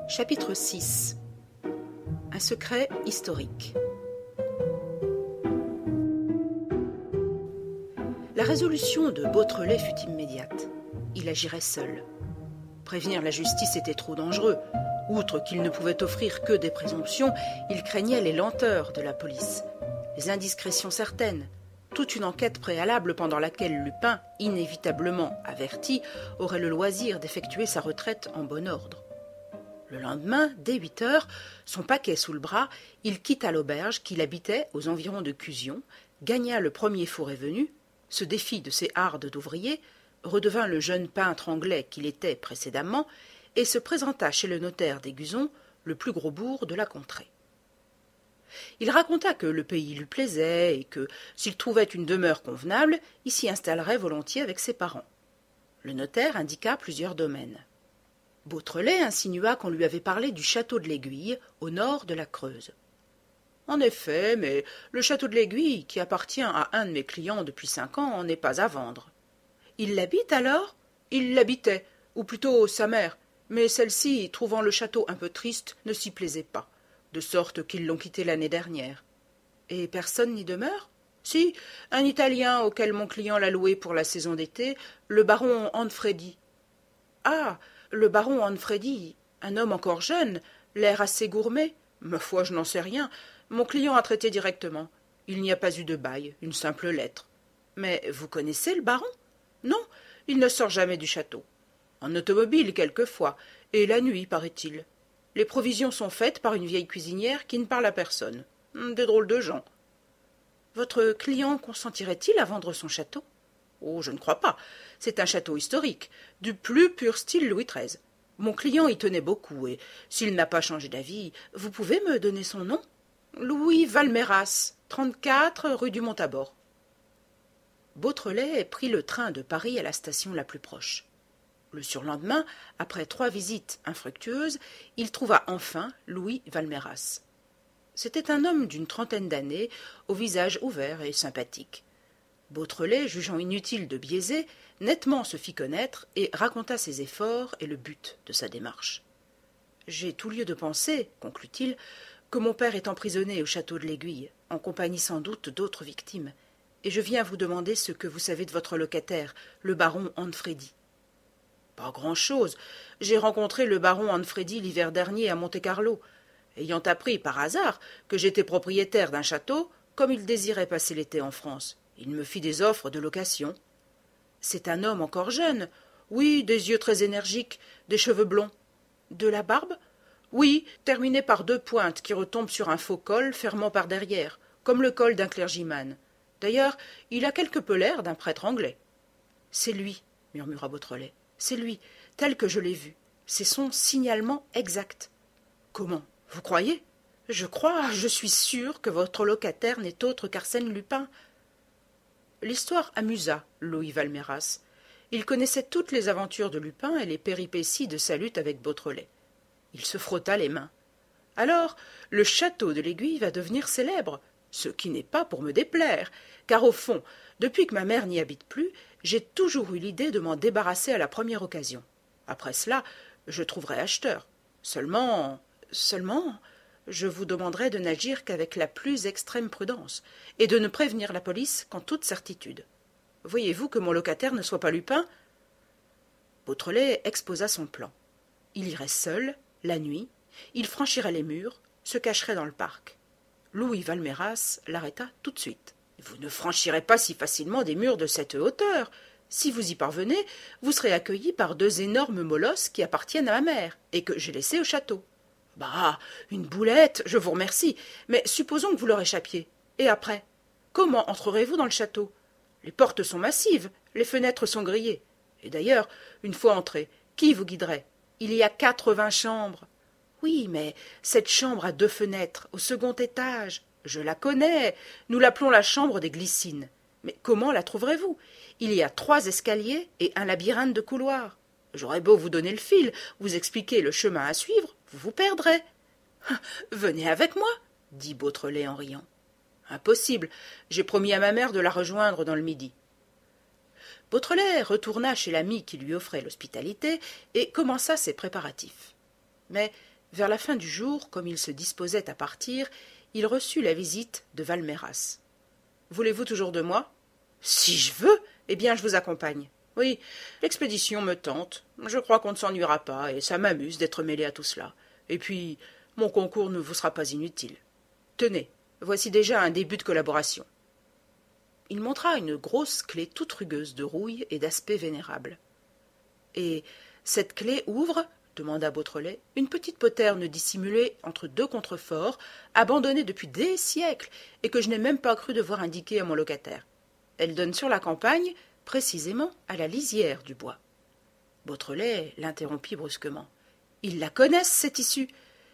B: Chapitre 6. Un secret historique. La résolution de Beautrelet fut immédiate. Il agirait seul. Prévenir la justice était trop dangereux. Outre qu'il ne pouvait offrir que des présomptions, il craignait les lenteurs de la police, les indiscrétions certaines, toute une enquête préalable pendant laquelle Lupin, inévitablement averti, aurait le loisir d'effectuer sa retraite en bon ordre. Le lendemain, dès 8 heures, son paquet sous le bras, il quitta l'auberge qu'il habitait aux environs de Cuzion, gagna le premier four et venu, se défit de ses hardes d'ouvrier, redevint le jeune peintre anglais qu'il était précédemment, et se présenta chez le notaire d'Aiguzon, le plus gros bourg de la contrée. Il raconta que le pays lui plaisait et que, s'il trouvait une demeure convenable, il s'y installerait volontiers avec ses parents. Le notaire indiqua plusieurs domaines. Beautrelet insinua qu'on lui avait parlé du château de l'Aiguille, au nord de la Creuse. « En effet, mais le château de l'Aiguille, qui appartient à un de mes clients depuis 5 ans, n'est pas à vendre. »« Il l'habite alors ?»« Il l'habitait, ou plutôt sa mère, mais celle-ci, trouvant le château un peu triste, ne s'y plaisait pas, de sorte qu'ils l'ont quitté l'année dernière. »« Et personne n'y demeure ?»« Si, un Italien auquel mon client l'a loué pour la saison d'été, le baron Anfredi. »« Ah, le baron Anfredi, un homme encore jeune, l'air assez gourmet. Ma foi, je n'en sais rien. Mon client a traité directement. Il n'y a pas eu de bail, une simple lettre. Mais vous connaissez le baron? Non, il ne sort jamais du château. En automobile, quelquefois, et la nuit, paraît-il. Les provisions sont faites par une vieille cuisinière qui ne parle à personne. Des drôles de gens. Votre client consentirait-il à vendre son château? Oh, je ne crois pas. C'est un château historique, du plus pur style Louis XIII. Mon client y tenait beaucoup, et s'il n'a pas changé d'avis, vous pouvez me donner son nom? Louis Valméras, 34 rue du Montabor. Beautrelet prit le train de Paris à la station la plus proche. Le surlendemain, après 3 visites infructueuses, il trouva enfin Louis Valméras. C'était un homme d'une 30aine d'années, au visage ouvert et sympathique. Beautrelet, jugeant inutile de biaiser, nettement se fit connaître et raconta ses efforts et le but de sa démarche. « J'ai tout lieu de penser, conclut-il, que mon père est emprisonné au château de l'Aiguille, en compagnie sans doute d'autres victimes, et je viens vous demander ce que vous savez de votre locataire, le baron Anfredi. »« Pas grand-chose. J'ai rencontré le baron Anfredi l'hiver dernier à Monte-Carlo. Ayant appris par hasard que j'étais propriétaire d'un château, comme il désirait passer l'été en France, il me fit des offres de location. C'est un homme encore jeune, oui, des yeux très énergiques, des cheveux blonds. De la barbe? Oui, terminée par 2 pointes qui retombent sur un faux col fermant par derrière, comme le col d'un clergyman. D'ailleurs, il a quelque peu l'air d'un prêtre anglais. C'est lui, murmura Beautrelet, c'est lui, tel que je l'ai vu. C'est son signalement exact. Comment? Vous croyez? Je crois, je suis sûr que votre locataire n'est autre qu'Arsène Lupin. L'histoire amusa Louis Valméras. Il connaissait toutes les aventures de Lupin et les péripéties de sa lutte avec Beautrelet. Il se frotta les mains. Alors, le château de l'Aiguille va devenir célèbre, ce qui n'est pas pour me déplaire, car au fond, depuis que ma mère n'y habite plus, j'ai toujours eu l'idée de m'en débarrasser à la première occasion. Après cela, je trouverai acheteur. Seulement, je vous demanderai de n'agir qu'avec la plus extrême prudence, et de ne prévenir la police qu'en toute certitude. Voyez-vous que mon locataire ne soit pas Lupin? Beautrelet exposa son plan. Il irait seul, la nuit, il franchirait les murs, se cacherait dans le parc. Louis Valméras l'arrêta tout de suite. Vous ne franchirez pas si facilement des murs de cette hauteur. Si vous y parvenez, vous serez accueilli par 2 énormes molosses qui appartiennent à ma mère, et que j'ai laissés au château. Bah, une boulette, je vous remercie, mais supposons que vous leur échappiez. Et après? Comment entrerez-vous dans le château? Les portes sont massives, les fenêtres sont grillées. Et d'ailleurs, une fois entré, qui vous guiderait? Il y a 80 chambres. Oui, mais cette chambre a 2 fenêtres, au second étage. Je la connais, nous l'appelons la chambre des Glycines. Mais comment la trouverez-vous? Il y a 3 escaliers et un labyrinthe de couloirs. J'aurais beau vous donner le fil, vous expliquer le chemin à suivre, vous vous perdrez. Venez avec moi, dit Beautrelet en riant. Impossible, j'ai promis à ma mère de la rejoindre dans le midi. Beautrelet retourna chez l'ami qui lui offrait l'hospitalité et commença ses préparatifs. Mais, vers la fin du jour, comme il se disposait à partir, il reçut la visite de Valméras. « Voulez-vous toujours de moi ?»« Si je veux, eh bien je vous accompagne. Oui, l'expédition me tente. Je crois qu'on ne s'ennuiera pas, et ça m'amuse d'être mêlé à tout cela. Et puis, mon concours ne vous sera pas inutile. Tenez, voici déjà un début de collaboration. » Il montra une grosse clé toute rugueuse de rouille et d'aspect vénérable. « Et cette clé ouvre, demanda Beautrelet, une petite poterne dissimulée entre 2 contreforts, abandonnée depuis des siècles, et que je n'ai même pas cru devoir indiquer à mon locataire. Elle donne sur la campagne, précisément à la lisière du bois. » Beautrelet l'interrompit brusquement. « Ils la connaissent, cette issue.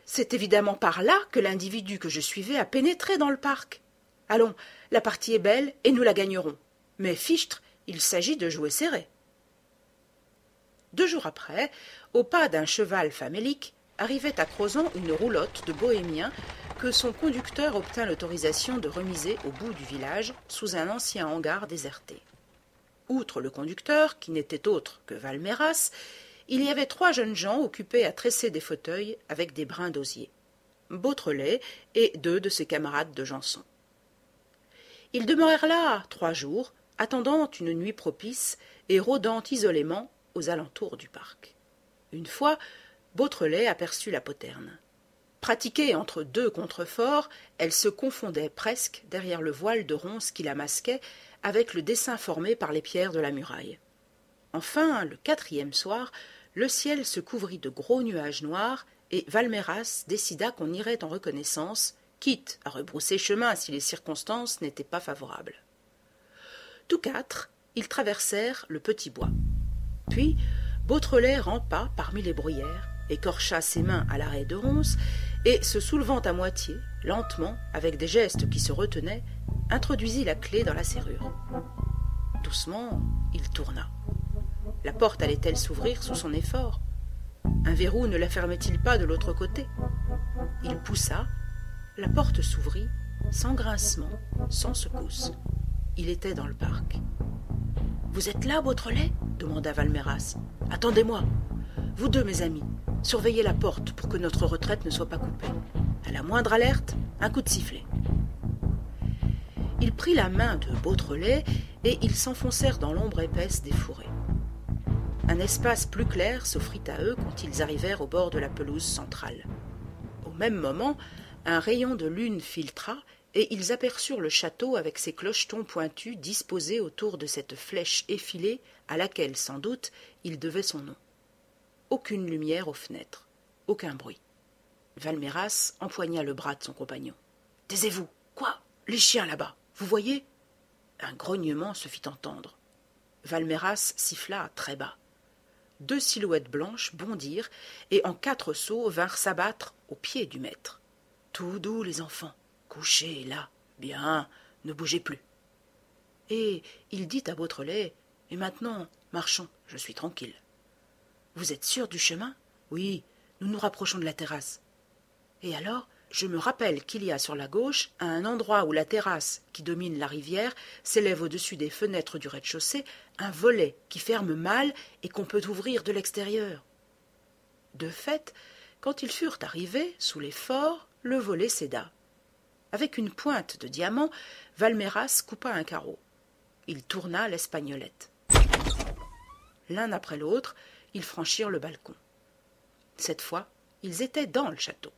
B: C'est évidemment par là que l'individu que je suivais a pénétré dans le parc. Allons, la partie est belle et nous la gagnerons. Mais fichtre, il s'agit de jouer serré. » 2 jours après, au pas d'un cheval famélique, arrivait à Crozon une roulotte de bohémiens que son conducteur obtint l'autorisation de remiser au bout du village, sous un ancien hangar déserté. Outre le conducteur, qui n'était autre que Valméras, il y avait 3 jeunes gens occupés à tresser des fauteuils avec des brins d'osier. Beautrelet et 2 de ses camarades de Janson. Ils demeurèrent là 3 jours, attendant une nuit propice et rôdant isolément aux alentours du parc. Une fois, Beautrelet aperçut la poterne. Pratiquée entre 2 contreforts, elle se confondait presque derrière le voile de ronces qui la masquait avec le dessin formé par les pierres de la muraille. Enfin, le 4e soir, le ciel se couvrit de gros nuages noirs et Valméras décida qu'on irait en reconnaissance, quitte à rebrousser chemin si les circonstances n'étaient pas favorables. Tous 4, ils traversèrent le petit bois. Puis, Beautrelet rampa parmi les bruyères, écorcha ses mains à l'arrêt de ronces et, se soulevant à moitié, lentement, avec des gestes qui se retenaient, introduisit la clé dans la serrure. Doucement, il tourna. La porte allait-elle s'ouvrir sous son effort? Un verrou ne la fermait-il pas de l'autre côté? Il poussa, la porte s'ouvrit, sans grincement, sans secousse. Il était dans le parc. « Vous êtes là, Beautrelet ?» demanda Valméras. « Attendez-moi. Vous deux, mes amis, surveillez la porte pour que notre retraite ne soit pas coupée. À la moindre alerte, un coup de sifflet. » Il prit la main de Beautrelet et ils s'enfoncèrent dans l'ombre épaisse des fourrés. Un espace plus clair s'offrit à eux quand ils arrivèrent au bord de la pelouse centrale. Au même moment, un rayon de lune filtra et ils aperçurent le château avec ses clochetons pointus disposés autour de cette flèche effilée à laquelle, sans doute, il devait son nom. Aucune lumière aux fenêtres, aucun bruit. Valméras empoigna le bras de son compagnon. « Taisez-vous !»« Quoi ? Les chiens là-bas, vous voyez ?» Un grognement se fit entendre. Valméras siffla très bas. 2 silhouettes blanches bondirent et en 4 sauts vinrent s'abattre aux pieds du maître. « Tout doux, les enfants, couchez là, bien, ne bougez plus. » Et il dit à Beautrelet, « Et maintenant, marchons, je suis tranquille. »« Vous êtes sûr du chemin ? » ?»« Oui, nous nous rapprochons de la terrasse. »« Et alors, je me rappelle qu'il y a sur la gauche, à un endroit où la terrasse, qui domine la rivière, s'élève au-dessus des fenêtres du rez-de-chaussée, un volet qui ferme mal et qu'on peut ouvrir de l'extérieur. » De fait, quand ils furent arrivés, sous les forts, le volet céda. Avec une pointe de diamant, Valméras coupa un carreau. Il tourna l'espagnolette. L'un après l'autre, ils franchirent le balcon. Cette fois, ils étaient dans le château.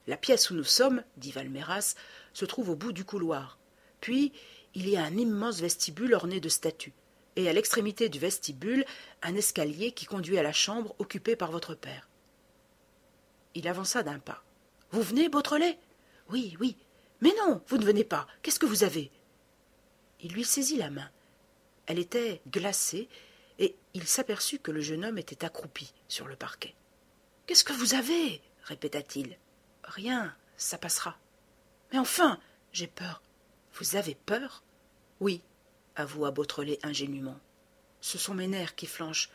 B: « La pièce où nous sommes, dit Valméras, se trouve au bout du couloir. Puis, il y a un immense vestibule orné de statues, et à l'extrémité du vestibule, un escalier qui conduit à la chambre occupée par votre père. » Il avança d'un pas. « Vous venez, Beautrelet ? » ?»« Oui, oui. Mais non, vous ne venez pas. Qu'est-ce que vous avez ?» Il lui saisit la main. Elle était glacée, et il s'aperçut que le jeune homme était accroupi sur le parquet. « Qu'est-ce que vous avez ?» répéta-t-il. « Rien, ça passera. »« Mais enfin, j'ai peur. »« Vous avez peur ?»« Oui, » avoua Beautrelet ingénument. « Ce sont mes nerfs qui flanchent.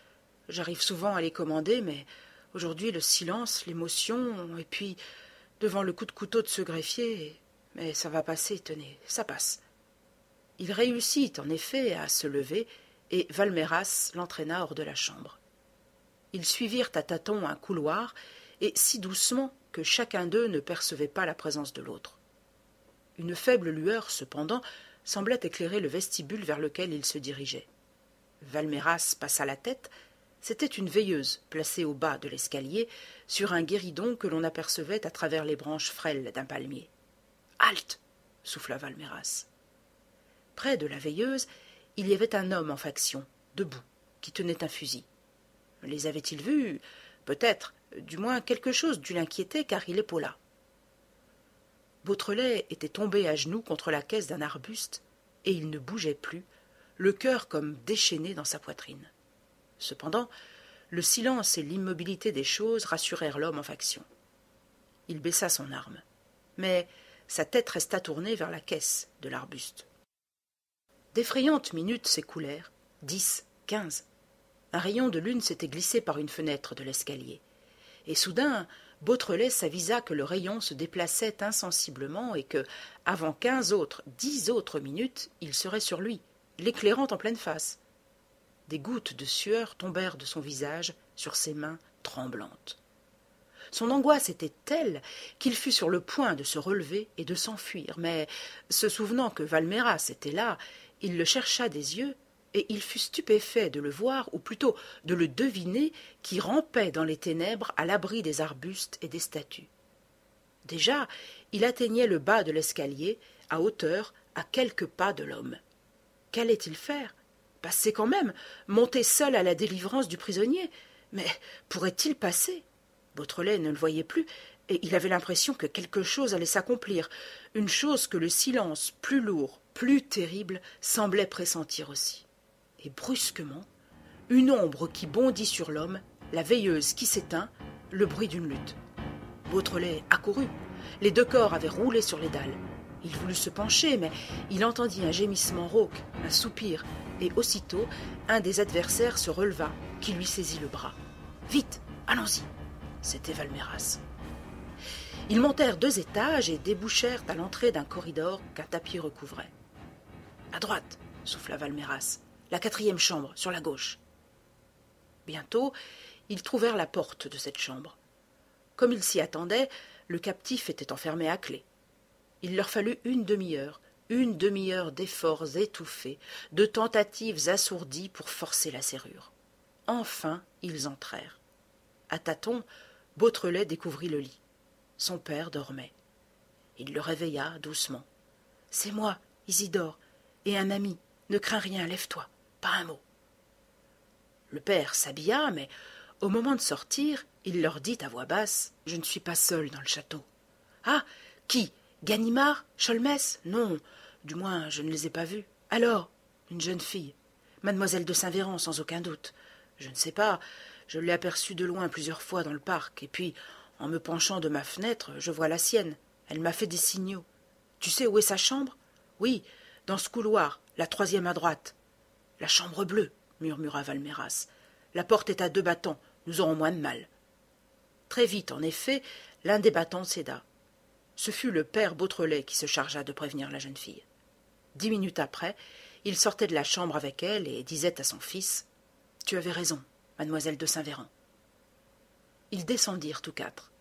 B: J'arrive souvent à les commander, mais aujourd'hui le silence, l'émotion, et puis devant le coup de couteau de ce greffier... Mais ça va passer, tenez, ça passe. » Il réussit en effet à se lever, et Valméras l'entraîna hors de la chambre. Ils suivirent à tâtons un couloir, et si doucement que chacun d'eux ne percevait pas la présence de l'autre. Une faible lueur, cependant, semblait éclairer le vestibule vers lequel ils se dirigeaient. Valméras passa la tête. C'était une veilleuse placée au bas de l'escalier, sur un guéridon que l'on apercevait à travers les branches frêles d'un palmier. « Halte !» souffla Valméras. Près de la veilleuse, il y avait un homme en faction, debout, qui tenait un fusil. Les avait-il vus ? Peut-être, du moins quelque chose dut l'inquiéter car il épaula. Beautrelet était tombé à genoux contre la caisse d'un arbuste et il ne bougeait plus, le cœur comme déchaîné dans sa poitrine. Cependant, le silence et l'immobilité des choses rassurèrent l'homme en faction. Il baissa son arme, mais sa tête resta tournée vers la caisse de l'arbuste. D'effrayantes minutes s'écoulèrent, 10, 15. Un rayon de lune s'était glissé par une fenêtre de l'escalier. Et soudain, Beautrelet s'avisa que le rayon se déplaçait insensiblement et que, avant 10 autres minutes, il serait sur lui, l'éclairant en pleine face. Des gouttes de sueur tombèrent de son visage sur ses mains tremblantes. Son angoisse était telle qu'il fut sur le point de se relever et de s'enfuir, mais, se souvenant que Valméras était là, il le chercha des yeux, et il fut stupéfait de le voir, ou plutôt de le deviner, qui rampait dans les ténèbres à l'abri des arbustes et des statues. Déjà, il atteignait le bas de l'escalier, à hauteur, à quelques pas de l'homme. Qu'allait-il faire ? Passer quand même, monter seul à la délivrance du prisonnier ? Mais pourrait-il passer ? Beautrelet ne le voyait plus, et il avait l'impression que quelque chose allait s'accomplir, une chose que le silence, plus lourd, plus terrible, semblait pressentir aussi. Et brusquement, une ombre qui bondit sur l'homme, la veilleuse qui s'éteint, le bruit d'une lutte. Beautrelet accourut. Les 2 corps avaient roulé sur les dalles. Il voulut se pencher, mais il entendit un gémissement rauque, un soupir, et aussitôt un des adversaires se releva, qui lui saisit le bras. « Vite, allons-y !» C'était Valméras. Ils montèrent 2 étages et débouchèrent à l'entrée d'un corridor qu'un tapis recouvrait. « À droite !» souffla Valméras. « La 4e chambre, sur la gauche. » Bientôt, ils trouvèrent la porte de cette chambre. Comme ils s'y attendaient, le captif était enfermé à clé. Il leur fallut une demi-heure d'efforts étouffés, de tentatives assourdies pour forcer la serrure. Enfin, ils entrèrent. À tâtons, Beautrelet découvrit le lit. Son père dormait. Il le réveilla doucement. « C'est moi, Isidore, et un ami. Ne crains rien, lève-toi, pas un mot. » Le père s'habilla, mais au moment de sortir, il leur dit à voix basse « Je ne suis pas seul dans le château. »« Ah, qui ? Ganimard ? Cholmès ? Non, du moins je ne les ai pas vus. Alors, une jeune fille, mademoiselle de Saint-Véran sans aucun doute. Je ne sais pas, je l'ai aperçue de loin plusieurs fois dans le parc, et puis, en me penchant de ma fenêtre, je vois la sienne. Elle m'a fait des signaux. Tu sais où est sa chambre ? Oui, dans ce couloir, la 3e à droite. La chambre bleue, murmura Valméras. La porte est à 2 battants, nous aurons moins de mal. Très vite, en effet, l'un des battants céda. Ce fut le père Beautrelet qui se chargea de prévenir la jeune fille. 10 minutes après, il sortait de la chambre avec elle et disait à son fils « Tu avais raison, mademoiselle de Saint-Véran. » Ils descendirent tous 4.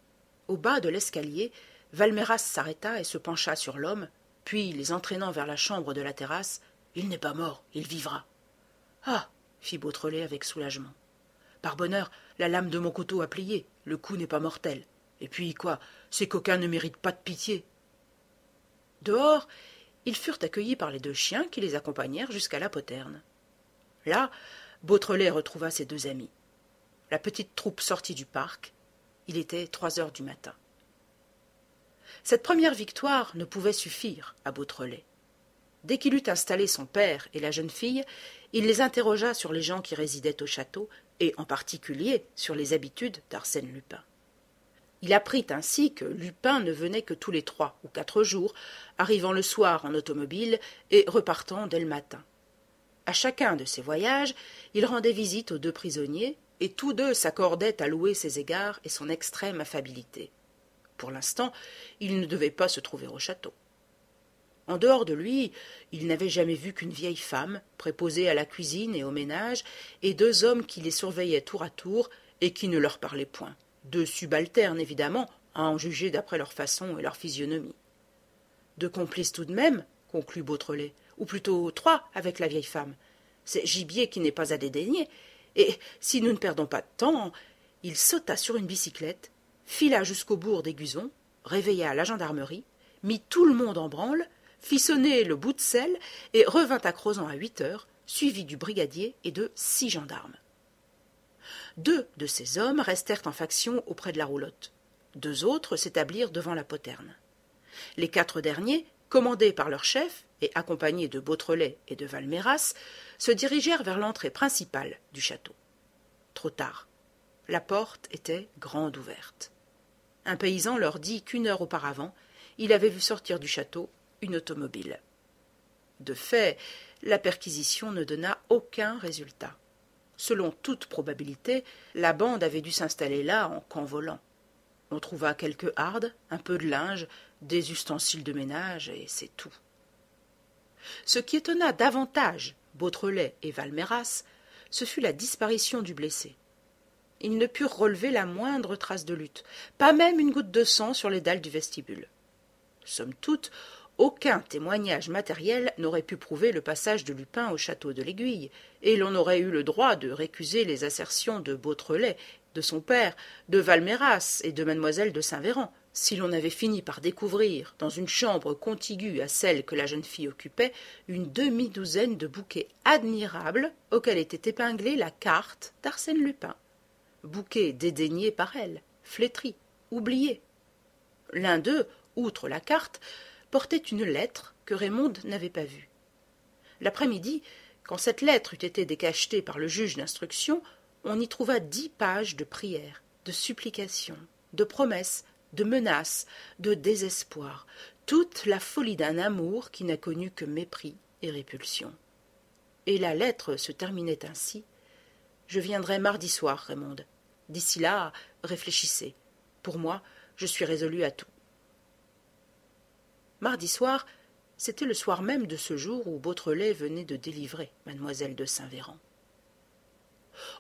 B: Au bas de l'escalier, Valméras s'arrêta et se pencha sur l'homme, puis, les entraînant vers la chambre de la terrasse, « Il n'est pas mort, il vivra. »« Ah !» fit Beautrelet avec soulagement. « Par bonheur, la lame de mon couteau a plié, le coup n'est pas mortel. Et puis, quoi, ces coquins ne méritent pas de pitié. » Dehors, ils furent accueillis par les 2 chiens qui les accompagnèrent jusqu'à la poterne. Là, Beautrelet retrouva ses 2 amis. La petite troupe sortit du parc. Il était 3 heures du matin. Cette première victoire ne pouvait suffire à Beautrelet. Dès qu'il eut installé son père et la jeune fille, il les interrogea sur les gens qui résidaient au château, et en particulier sur les habitudes d'Arsène Lupin. Il apprit ainsi que Lupin ne venait que tous les 3 ou 4 jours, arrivant le soir en automobile et repartant dès le matin. À chacun de ces voyages, il rendait visite aux 2 prisonniers, et tous 2 s'accordaient à louer ses égards et son extrême affabilité. Pour l'instant, il ne devait pas se trouver au château. En dehors de lui, il n'avait jamais vu qu'une vieille femme, préposée à la cuisine et au ménage, et 2 hommes qui les surveillaient tour à tour et qui ne leur parlaient point. 2 subalternes, évidemment, à en juger d'après leur façon et leur physionomie. 2 complices tout de même, conclut Beautrelet, ou plutôt 3 avec la vieille femme. C'est gibier qui n'est pas à dédaigner, et si nous ne perdons pas de temps, il sauta sur une bicyclette, fila jusqu'au bourg d'Aiguzon, réveilla la gendarmerie, mit tout le monde en branle, fit sonner le bout de selle et revint à Crozant à 8 heures, suivi du brigadier et de 6 gendarmes. 2 de ces hommes restèrent en faction auprès de la roulotte. 2 autres s'établirent devant la poterne. Les 4 derniers, commandés par leur chef et accompagnés de Beautrelet et de Valméras, se dirigèrent vers l'entrée principale du château. Trop tard. La porte était grande ouverte. Un paysan leur dit qu'1 heure auparavant, il avait vu sortir du château une automobile. De fait, la perquisition ne donna aucun résultat. Selon toute probabilité, la bande avait dû s'installer là en camp volant. On trouva quelques hardes, un peu de linge, des ustensiles de ménage, et c'est tout. Ce qui étonna davantage Beautrelet et Valméras, ce fut la disparition du blessé. Ils ne purent relever la moindre trace de lutte, pas même une goutte de sang sur les dalles du vestibule. Somme toute, aucun témoignage matériel n'aurait pu prouver le passage de Lupin au château de l'Aiguille, et l'on aurait eu le droit de récuser les assertions de Beautrelet, de son père, de Valméras et de mademoiselle de Saint-Véran, si l'on avait fini par découvrir, dans une chambre contiguë à celle que la jeune fille occupait, une demi-douzaine de bouquets admirables auxquels était épinglée la carte d'Arsène Lupin. Bouquets dédaignés par elle, flétris, oubliés. L'un d'eux, outre la carte, portait une lettre que Raymonde n'avait pas vue. L'après-midi, quand cette lettre eut été décachetée par le juge d'instruction, on y trouva 10 pages de prières, de supplications, de promesses, de menaces, de désespoir, toute la folie d'un amour qui n'a connu que mépris et répulsion. et la lettre se terminait ainsi: « Je viendrai mardi soir, Raymonde. D'ici là, réfléchissez. Pour moi, je suis résolu à tout. » Mardi soir, c'était le soir même de ce jour où Beautrelet venait de délivrer mademoiselle de Saint-Véran.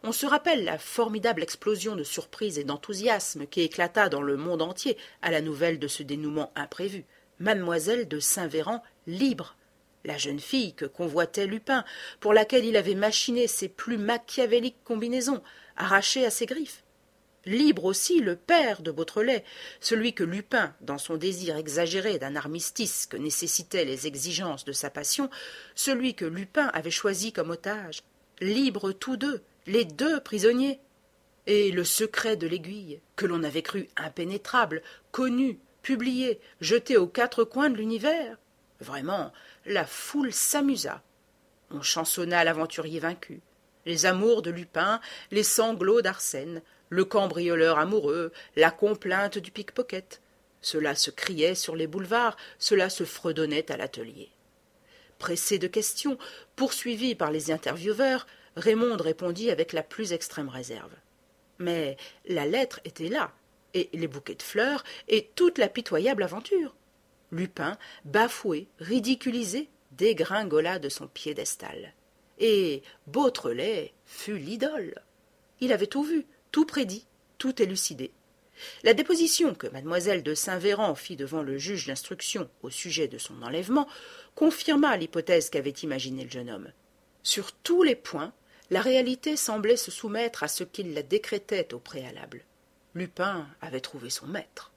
B: On se rappelle la formidable explosion de surprise et d'enthousiasme qui éclata dans le monde entier à la nouvelle de ce dénouement imprévu. Mademoiselle de Saint-Véran libre, la jeune fille que convoitait Lupin, pour laquelle il avait machiné ses plus machiavéliques combinaisons, arrachées à ses griffes. Libre aussi le père de Beautrelet, celui que Lupin, dans son désir exagéré d'un armistice que nécessitaient les exigences de sa passion, celui que Lupin avait choisi comme otage. Libres tous deux, les deux prisonniers. Et le secret de l'aiguille, que l'on avait cru impénétrable, connu, publié, jeté aux quatre coins de l'univers. Vraiment, la foule s'amusa. On chansonna l'aventurier vaincu, les amours de Lupin, les sanglots d'Arsène, le cambrioleur amoureux, la complainte du pickpocket. Cela se criait sur les boulevards, cela se fredonnait à l'atelier. Pressé de questions, poursuivi par les intervieweurs, Raymonde répondit avec la plus extrême réserve. Mais la lettre était là, et les bouquets de fleurs, et toute la pitoyable aventure. Lupin, bafoué, ridiculisé, dégringola de son piédestal. Et Beautrelet fut l'idole. Il avait tout vu, tout prédit, tout élucidé. La déposition que mademoiselle de Saint-Véran fit devant le juge d'instruction au sujet de son enlèvement confirma l'hypothèse qu'avait imaginée le jeune homme. Sur tous les points, la réalité semblait se soumettre à ce qu'il la décrétait au préalable. Lupin avait trouvé son maître.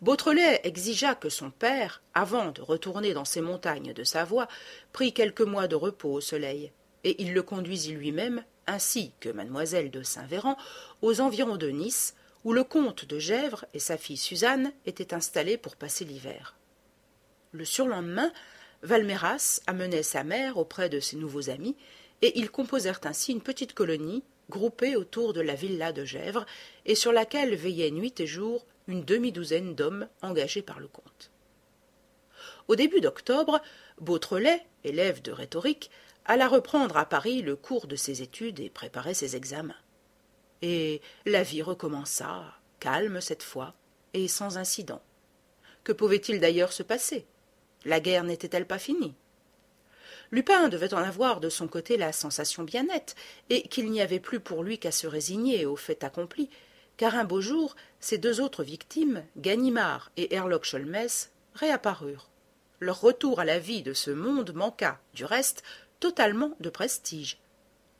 B: Beautrelet exigea que son père, avant de retourner dans ses montagnes de Savoie, prît quelques mois de repos au soleil, et il le conduisit lui-même, ainsi que mademoiselle de Saint-Véran, aux environs de Nice, où le comte de Gesvres et sa fille Suzanne étaient installés pour passer l'hiver. Le surlendemain, Valméras amenait sa mère auprès de ses nouveaux amis, et ils composèrent ainsi une petite colonie, groupée autour de la villa de Gesvres, et sur laquelle veillaient nuit et jour une demi-douzaine d'hommes engagés par le comte. Au début d'octobre, Beautrelet, élève de rhétorique, alla reprendre à Paris le cours de ses études et préparer ses examens. Et la vie recommença, calme cette fois, et sans incident. Que pouvait-il d'ailleurs se passer? La guerre n'était-elle pas finie? Lupin devait en avoir de son côté la sensation bien nette, et qu'il n'y avait plus pour lui qu'à se résigner au fait accompli, car un beau jour, ses deux autres victimes, Ganimard et Herlock Sholmès, réapparurent. Leur retour à la vie de ce monde manqua, du reste, totalement de prestige.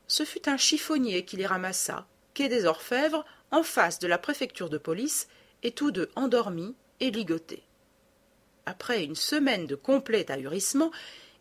B: Ce fut un chiffonnier qui les ramassa, quai des Orfèvres, en face de la préfecture de police, et tous deux endormis et ligotés. Après une semaine de complet ahurissement,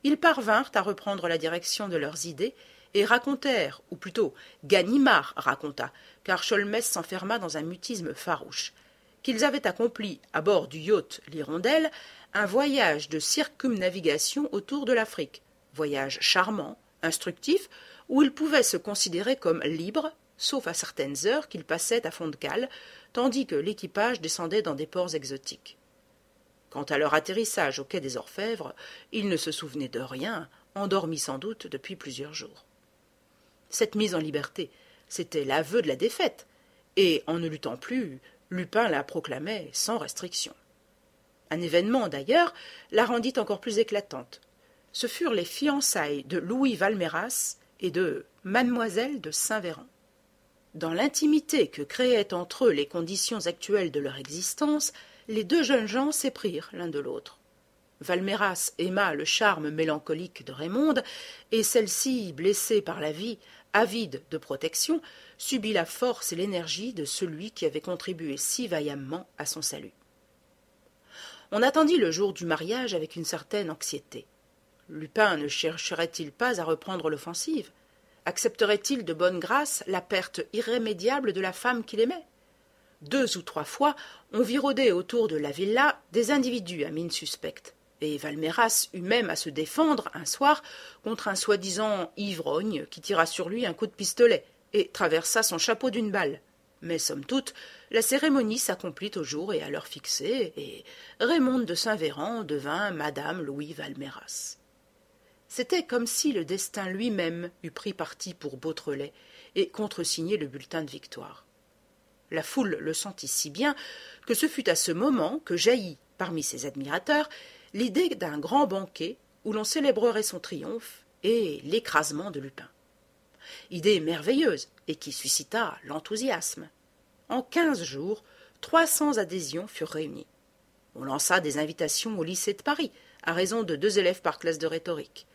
B: ils parvinrent à reprendre la direction de leurs idées et racontèrent, ou plutôt Ganimard raconta, car Sholmès s'enferma dans un mutisme farouche, qu'ils avaient accompli, à bord du yacht l'Hirondelle, un voyage de circumnavigation autour de l'Afrique, voyage charmant, instructif, où ils pouvaient se considérer comme libres, sauf à certaines heures qu'ils passaient à fond de cale, tandis que l'équipage descendait dans des ports exotiques. Quant à leur atterrissage au quai des Orfèvres, ils ne se souvenaient de rien, endormis sans doute depuis plusieurs jours. Cette mise en liberté, c'était l'aveu de la défaite, et en ne luttant plus, Lupin la proclamait sans restriction. Un événement, d'ailleurs, la rendit encore plus éclatante. Ce furent les fiançailles de Louis Valméras et de mademoiselle de Saint-Véran. Dans l'intimité que créaient entre eux les conditions actuelles de leur existence, les deux jeunes gens s'éprirent l'un de l'autre. Valméras aima le charme mélancolique de Raymonde, et celle-ci, blessée par la vie, avide de protection, subit la force et l'énergie de celui qui avait contribué si vaillamment à son salut. On attendit le jour du mariage avec une certaine anxiété. Lupin ne chercherait-il pas à reprendre l'offensive? Accepterait-il de bonne grâce la perte irrémédiable de la femme qu'il aimait? 2 ou 3 fois, on vit rôder autour de la villa des individus à mine suspecte, et Valméras eut même à se défendre un soir contre un soi-disant ivrogne qui tira sur lui un coup de pistolet et traversa son chapeau d'une balle. Mais somme toute, la cérémonie s'accomplit au jour et à l'heure fixée, et Raymonde de Saint-Véran devint Madame Louis Valméras. C'était comme si le destin lui-même eût pris parti pour Beautrelet et contresigné le bulletin de victoire. La foule le sentit si bien que ce fut à ce moment que jaillit, parmi ses admirateurs, l'idée d'un grand banquet où l'on célébrerait son triomphe et l'écrasement de Lupin. Idée merveilleuse et qui suscita l'enthousiasme. En 15 jours, 300 adhésions furent réunies. On lança des invitations au lycée de Paris, à raison de 2 élèves par classe de rhétorique.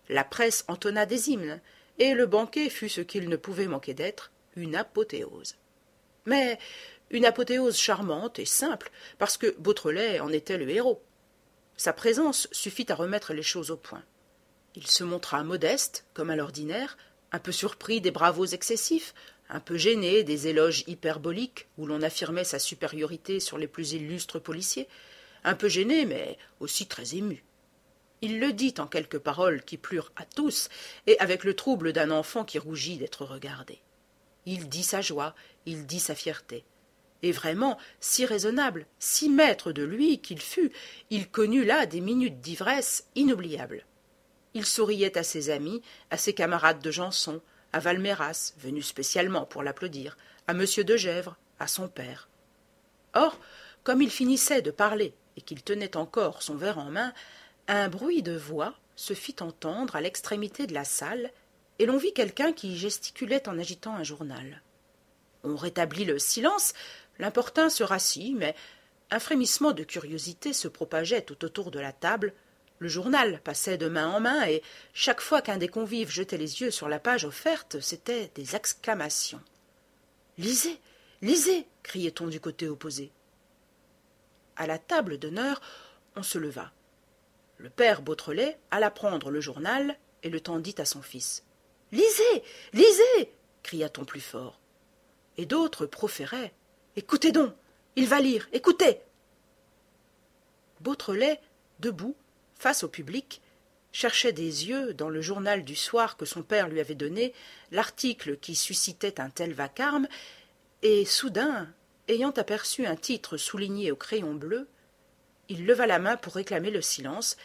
B: La presse entonna des hymnes, et le banquet fut ce qu'il ne pouvait manquer d'être, une apothéose. Mais une apothéose charmante et simple, parce que Beautrelet en était le héros. Sa présence suffit à remettre les choses au point. Il se montra modeste, comme à l'ordinaire, un peu surpris des bravos excessifs, un peu gêné des éloges hyperboliques où l'on affirmait sa supériorité sur les plus illustres policiers, un peu gêné, mais aussi très ému. Il le dit en quelques paroles qui plurent à tous, et avec le trouble d'un enfant qui rougit d'être regardé. Il dit sa joie, il dit sa fierté. Et vraiment, si raisonnable, si maître de lui qu'il fut, il connut là des minutes d'ivresse inoubliables. Il souriait à ses amis, à ses camarades de Janson, à Valméras, venu spécialement pour l'applaudir, à M. de Gesvres, à son père. Or, comme il finissait de parler et qu'il tenait encore son verre en main, un bruit de voix se fit entendre à l'extrémité de la salle, et l'on vit quelqu'un qui gesticulait en agitant un journal. On rétablit le silence, l'importun se rassit, mais un frémissement de curiosité se propageait tout autour de la table. Le journal passait de main en main, et chaque fois qu'un des convives jetait les yeux sur la page offerte, c'étaient des exclamations. « Lisez, lisez » criait-on du côté opposé. À la table d'honneur, on se leva. Le père Beautrelet alla prendre le journal et le tendit à son fils. « Lisez, lisez » cria-t-on plus fort. Et d'autres proféraient. « Écoutez donc, il va lire, écoutez » Beautrelet, debout, face au public, cherchait des yeux, dans le journal du soir que son père lui avait donné, l'article qui suscitait un tel vacarme, et soudain, ayant aperçu un titre souligné au crayon bleu, il leva la main pour réclamer le silence,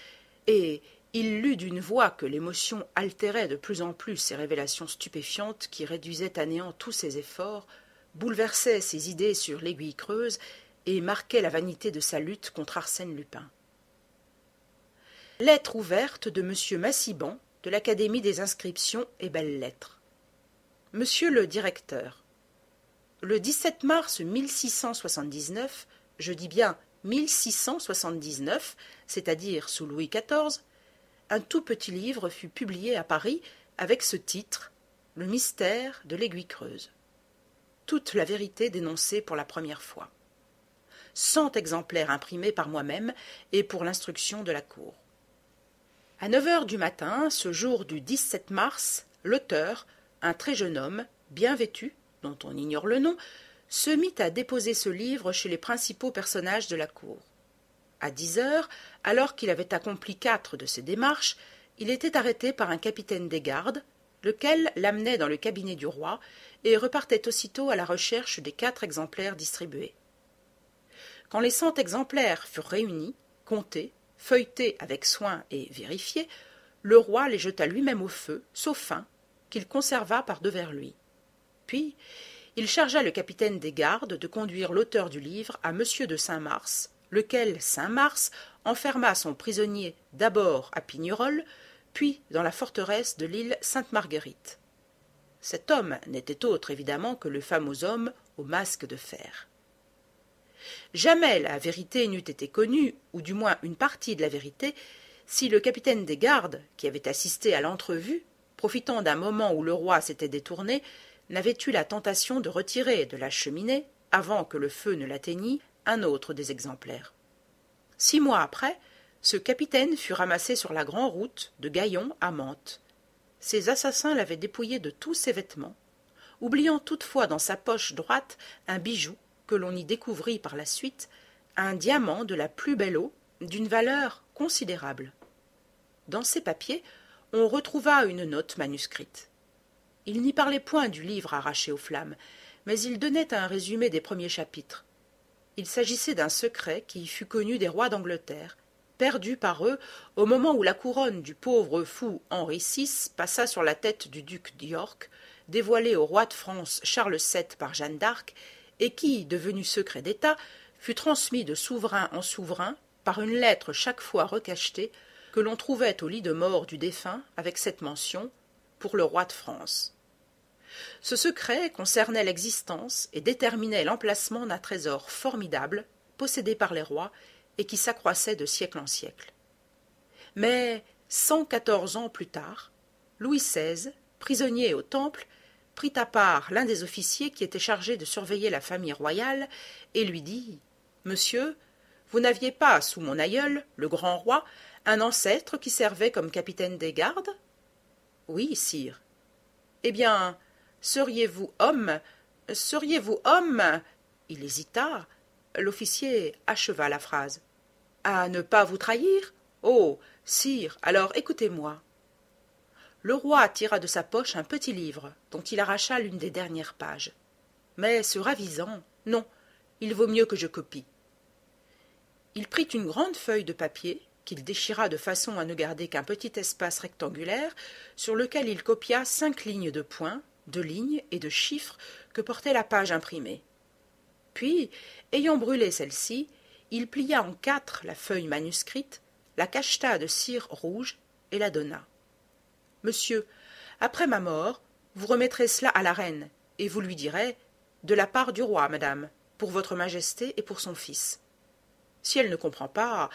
B: et il lut d'une voix que l'émotion altérait de plus en plus ces révélations stupéfiantes qui réduisaient à néant tous ses efforts, bouleversaient ses idées sur l'aiguille creuse et marquaient la vanité de sa lutte contre Arsène Lupin. Lettre ouverte de M. Massiban de l'Académie des inscriptions et belles-lettres. Monsieur le directeur, le 17 mars 1679, je dis bien 1679, c'est-à-dire sous Louis XIV, un tout petit livre fut publié à Paris avec ce titre « Le mystère de l'aiguille creuse ». Toute la vérité dénoncée pour la première fois. 100 exemplaires imprimés par moi-même et pour l'instruction de la cour. À 9 heures du matin, ce jour du 17 mars, l'auteur, un très jeune homme, bien vêtu, dont on ignore le nom, se mit à déposer ce livre chez les principaux personnages de la cour. À 10 heures, alors qu'il avait accompli 4 de ses démarches, il était arrêté par un capitaine des gardes, lequel l'amenait dans le cabinet du roi et repartait aussitôt à la recherche des 4 exemplaires distribués. Quand les 100 exemplaires furent réunis, comptés, feuilletés avec soin et vérifiés, le roi les jeta lui-même au feu, sauf un, qu'il conserva par devers lui. Puis, il chargea le capitaine des gardes de conduire l'auteur du livre à M. de Saint-Mars, lequel Saint-Mars enferma son prisonnier d'abord à Pignerol, puis dans la forteresse de l'île Sainte-Marguerite. Cet homme n'était autre, évidemment, que le fameux homme au masque de fer. Jamais la vérité n'eût été connue, ou du moins une partie de la vérité, si le capitaine des gardes, qui avait assisté à l'entrevue, profitant d'un moment où le roi s'était détourné, n'avait eu la tentation de retirer de la cheminée, avant que le feu ne l'atteignît, un autre des exemplaires. 6 mois après, ce capitaine fut ramassé sur la grande route de Gaillon à Mantes. Ses assassins l'avaient dépouillé de tous ses vêtements, oubliant toutefois dans sa poche droite un bijou que l'on y découvrit par la suite, un diamant de la plus belle eau, d'une valeur considérable. Dans ces papiers, on retrouva une note manuscrite. Il n'y parlait point du livre arraché aux flammes, mais il donnait un résumé des premiers chapitres. Il s'agissait d'un secret qui fut connu des rois d'Angleterre, perdue par eux au moment où la couronne du pauvre fou Henri VI passa sur la tête du duc d'York, dévoilée au roi de France Charles VII par Jeanne d'Arc, et qui, devenu secret d'État, fut transmis de souverain en souverain par une lettre chaque fois recachetée que l'on trouvait au lit de mort du défunt avec cette mention « Pour le roi de France ». Ce secret concernait l'existence et déterminait l'emplacement d'un trésor formidable, possédé par les rois et qui s'accroissait de siècle en siècle. Mais 114 ans plus tard, Louis XVI, prisonnier au Temple, prit à part l'un des officiers qui était chargé de surveiller la famille royale et lui dit « Monsieur, vous n'aviez pas, sous mon aïeul, le grand roi, un ancêtre qui servait comme capitaine des gardes ?»« Oui, sire. »« Eh bien, seriez-vous homme ?» Il hésita. L'officier acheva la phrase. « À ne pas vous trahir ? Oh, sire, alors écoutez-moi. » Le roi tira de sa poche un petit livre, dont il arracha l'une des dernières pages. Mais se ravisant, « Non, il vaut mieux que je copie. » Il prit une grande feuille de papier, qu'il déchira de façon à ne garder qu'un petit espace rectangulaire, sur lequel il copia 5 lignes de points, de lignes et de chiffres que portait la page imprimée. Puis, ayant brûlé celle-ci, il plia en 4 la feuille manuscrite, la cacheta de cire rouge et la donna. « Monsieur, après ma mort, vous remettrez cela à la reine, et vous lui direz « De la part du roi, madame, pour votre majesté et pour son fils. » Si elle ne comprend pas,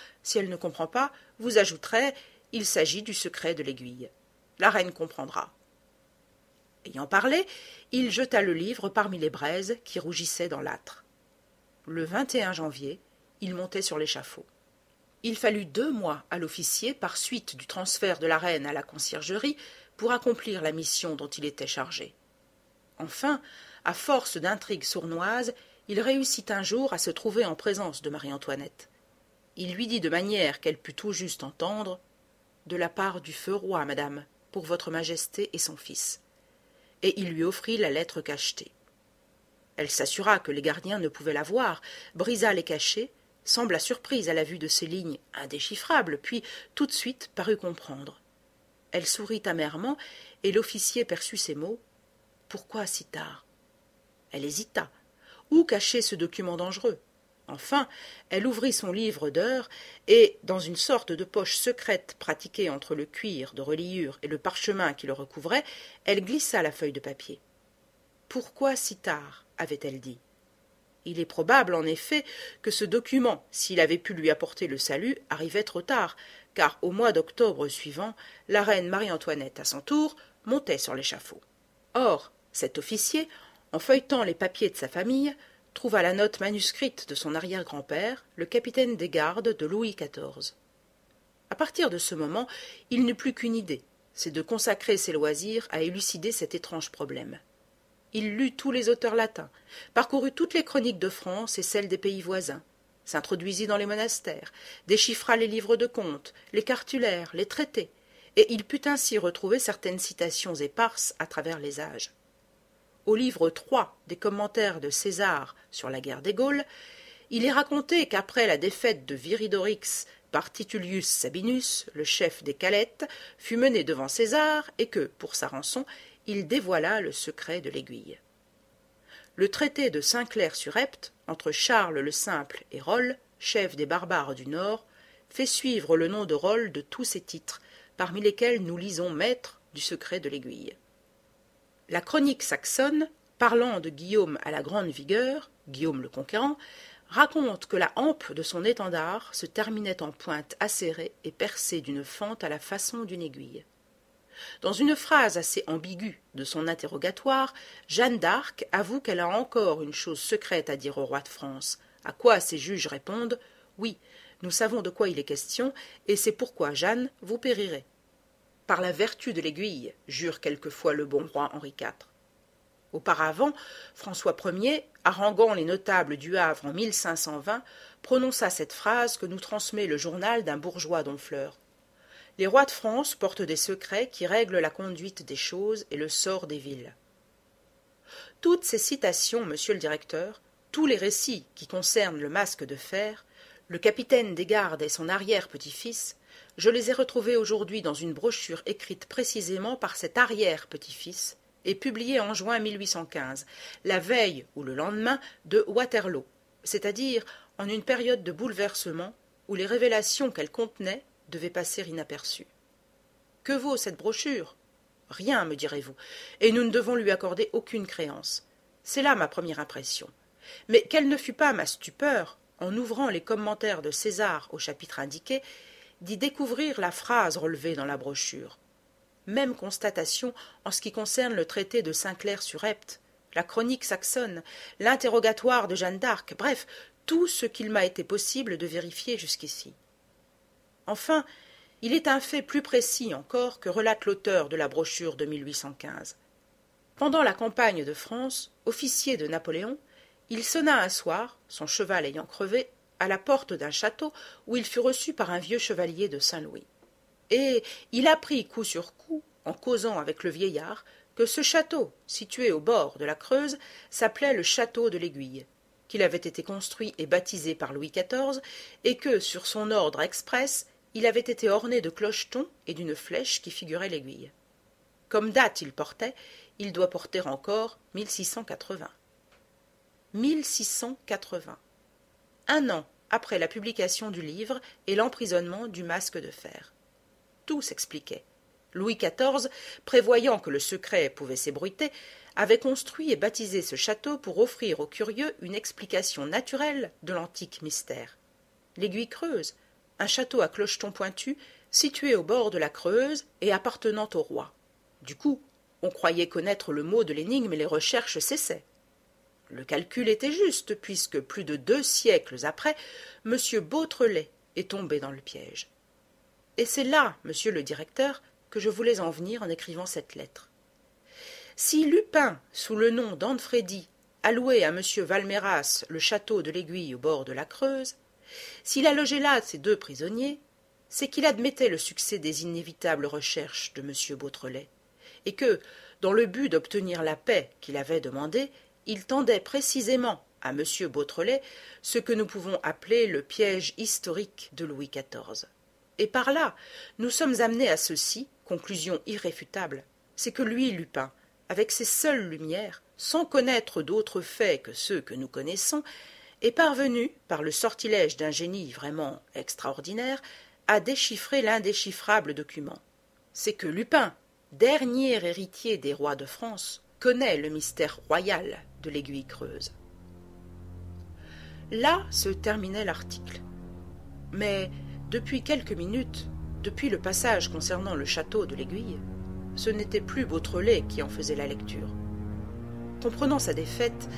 B: vous ajouterez « Il s'agit du secret de l'aiguille. » La reine comprendra. Ayant parlé, il jeta le livre parmi les braises qui rougissaient dans l'âtre. Le 21 janvier, il montait sur l'échafaud. Il fallut 2 mois à l'officier, par suite du transfert de la reine à la conciergerie, pour accomplir la mission dont il était chargé. Enfin, à force d'intrigues sournoises, il réussit un jour à se trouver en présence de Marie-Antoinette. Il lui dit de manière qu'elle put tout juste entendre « De la part du feu roi, madame, pour votre majesté et son fils. » Et il lui offrit la lettre cachetée. Elle s'assura que les gardiens ne pouvaient la voir, brisa les cachets, sembla surprise à la vue de ces lignes indéchiffrables, puis tout de suite parut comprendre. Elle sourit amèrement, et l'officier perçut ces mots. « Pourquoi si tard ?» Elle hésita. Où cacher ce document dangereux? Enfin, elle ouvrit son livre d'heures, et, dans une sorte de poche secrète pratiquée entre le cuir de reliure et le parchemin qui le recouvrait, elle glissa la feuille de papier. « Pourquoi si tard ?» avait-elle dit. Il est probable, en effet, que ce document, s'il avait pu lui apporter le salut, arrivait trop tard, car au mois d'octobre suivant, la reine Marie-Antoinette, à son tour, montait sur l'échafaud. Or, cet officier, en feuilletant les papiers de sa famille, trouva la note manuscrite de son arrière-grand-père, le capitaine des gardes de Louis XIV. À partir de ce moment, il n'eut plus qu'une idée, c'est de consacrer ses loisirs à élucider cet étrange problème. Il lut tous les auteurs latins, parcourut toutes les chroniques de France et celles des pays voisins, s'introduisit dans les monastères, déchiffra les livres de comptes, les cartulaires, les traités, et il put ainsi retrouver certaines citations éparses à travers les âges. Au livre 3 des commentaires de César sur la guerre des Gaules, il est raconté qu'après la défaite de Viridorix par Titulius Sabinus, le chef des Calettes, fut mené devant César et que, pour sa rançon, il dévoila le secret de l'aiguille. Le traité de Saint-Clair-sur-Epte, entre Charles le Simple et Roll, chef des barbares du Nord, fait suivre le nom de Roll de tous ses titres, parmi lesquels nous lisons maître du secret de l'aiguille. La chronique saxonne, parlant de Guillaume à la grande vigueur, Guillaume le Conquérant, raconte que la hampe de son étendard se terminait en pointe acérée et percée d'une fente à la façon d'une aiguille. Dans une phrase assez ambiguë de son interrogatoire, Jeanne d'Arc avoue qu'elle a encore une chose secrète à dire au roi de France, à quoi ses juges répondent « Oui, nous savons de quoi il est question, et c'est pourquoi, Jeanne, vous périrez. » Par la vertu de l'aiguille, jure quelquefois le bon roi Henri IV. Auparavant, François Ier, haranguant les notables du Havre en 1520, prononça cette phrase que nous transmet le journal d'un bourgeois d'Honfleur. Les rois de France portent des secrets qui règlent la conduite des choses et le sort des villes. Toutes ces citations, monsieur le directeur, tous les récits qui concernent le masque de fer, Le capitaine des gardes et son arrière-petit-fils, je les ai retrouvés aujourd'hui dans une brochure écrite précisément par cet arrière-petit-fils et publiée en juin 1815, la veille ou le lendemain de Waterloo, c'est-à-dire en une période de bouleversement où les révélations qu'elle contenait devaient passer inaperçues. Que vaut cette brochure ? Rien, me direz-vous, et nous ne devons lui accorder aucune créance. C'est là ma première impression. Mais quelle ne fut pas ma stupeur, en ouvrant les commentaires de César au chapitre indiqué, d'y découvrir la phrase relevée dans la brochure. Même constatation en ce qui concerne le traité de Saint-Clair-sur-Epte, la chronique saxonne, l'interrogatoire de Jeanne d'Arc, bref, tout ce qu'il m'a été possible de vérifier jusqu'ici. Enfin, il est un fait plus précis encore que relate l'auteur de la brochure de 1815. Pendant la campagne de France, officier de Napoléon, il sonna un soir, son cheval ayant crevé, à la porte d'un château où il fut reçu par un vieux chevalier de Saint-Louis. Et il apprit coup sur coup, en causant avec le vieillard, que ce château, situé au bord de la Creuse, s'appelait le château de l'Aiguille, qu'il avait été construit et baptisé par Louis XIV, et que, sur son ordre express, il avait été orné de clochetons et d'une flèche qui figurait l'aiguille. Comme date il portait, il doit porter encore 1680. 1680. Un an après la publication du livre et l'emprisonnement du masque de fer. Tout s'expliquait. Louis XIV, prévoyant que le secret pouvait s'ébruiter, avait construit et baptisé ce château pour offrir aux curieux une explication naturelle de l'antique mystère. L'Aiguille Creuse, un château à clochetons pointus, situé au bord de la Creuse et appartenant au roi. Du coup, on croyait connaître le mot de l'énigme et les recherches cessaient. Le calcul était juste, puisque plus de 2 siècles après, M. Beautrelet est tombé dans le piège. Et c'est là, monsieur le directeur, que je voulais en venir en écrivant cette lettre. Si Lupin, sous le nom d'Anfredi, allouait à M. Valméras le château de l'Aiguille au bord de la Creuse, s'il a logé là ses 2 prisonniers, c'est qu'il admettait le succès des inévitables recherches de M. Beautrelet, et que, dans le but d'obtenir la paix qu'il avait demandée, il tendait précisément à M. Beautrelet ce que nous pouvons appeler le piège historique de Louis XIV. Et par là, nous sommes amenés à ceci, conclusion irréfutable, c'est que lui, Lupin, avec ses seules lumières, sans connaître d'autres faits que ceux que nous connaissons, est parvenu, par le sortilège d'un génie vraiment extraordinaire, à déchiffrer l'indéchiffrable document. C'est que Lupin, dernier héritier des rois de France, connaît le mystère royal de l'Aiguille Creuse. Là se terminait l'article. Mais depuis quelques minutes, depuis le passage concernant le château de l'Aiguille, ce n'était plus Beautrelet qui en faisait la lecture. Comprenant sa défaite,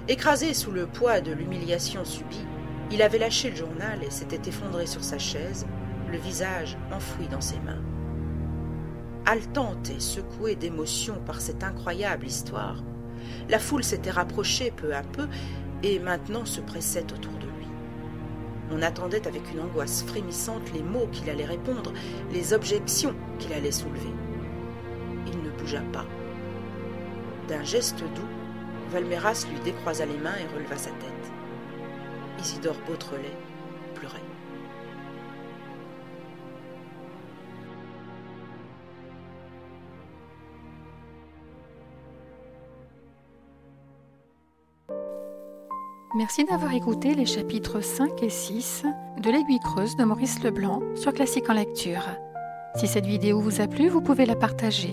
B: écrasé sous le poids de l'humiliation subie, il avait lâché le journal et s'était effondré sur sa chaise, le visage enfoui dans ses mains. Haletante et secouée d'émotion par cette incroyable histoire, la foule s'était rapprochée peu à peu et maintenant se pressait autour de lui. On attendait avec une angoisse frémissante les mots qu'il allait répondre, les objections qu'il allait soulever. Il ne bougea pas. D'un geste doux, Valméras lui décroisa les mains et releva sa tête. Isidore Beautrelet pleurait.
A: Merci d'avoir écouté les chapitres 5 et 6 de l'Aiguille Creuse de Maurice Leblanc sur Classique en lecture. Si cette vidéo vous a plu, vous pouvez la partager.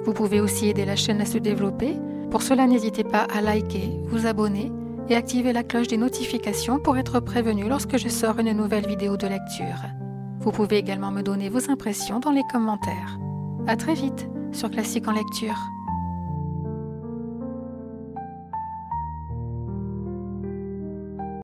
A: Vous pouvez aussi aider la chaîne à se développer. Pour cela, n'hésitez pas à liker, vous abonner et activer la cloche des notifications pour être prévenu lorsque je sors une nouvelle vidéo de lecture. Vous pouvez également me donner vos impressions dans les commentaires. À très vite sur Classique en lecture.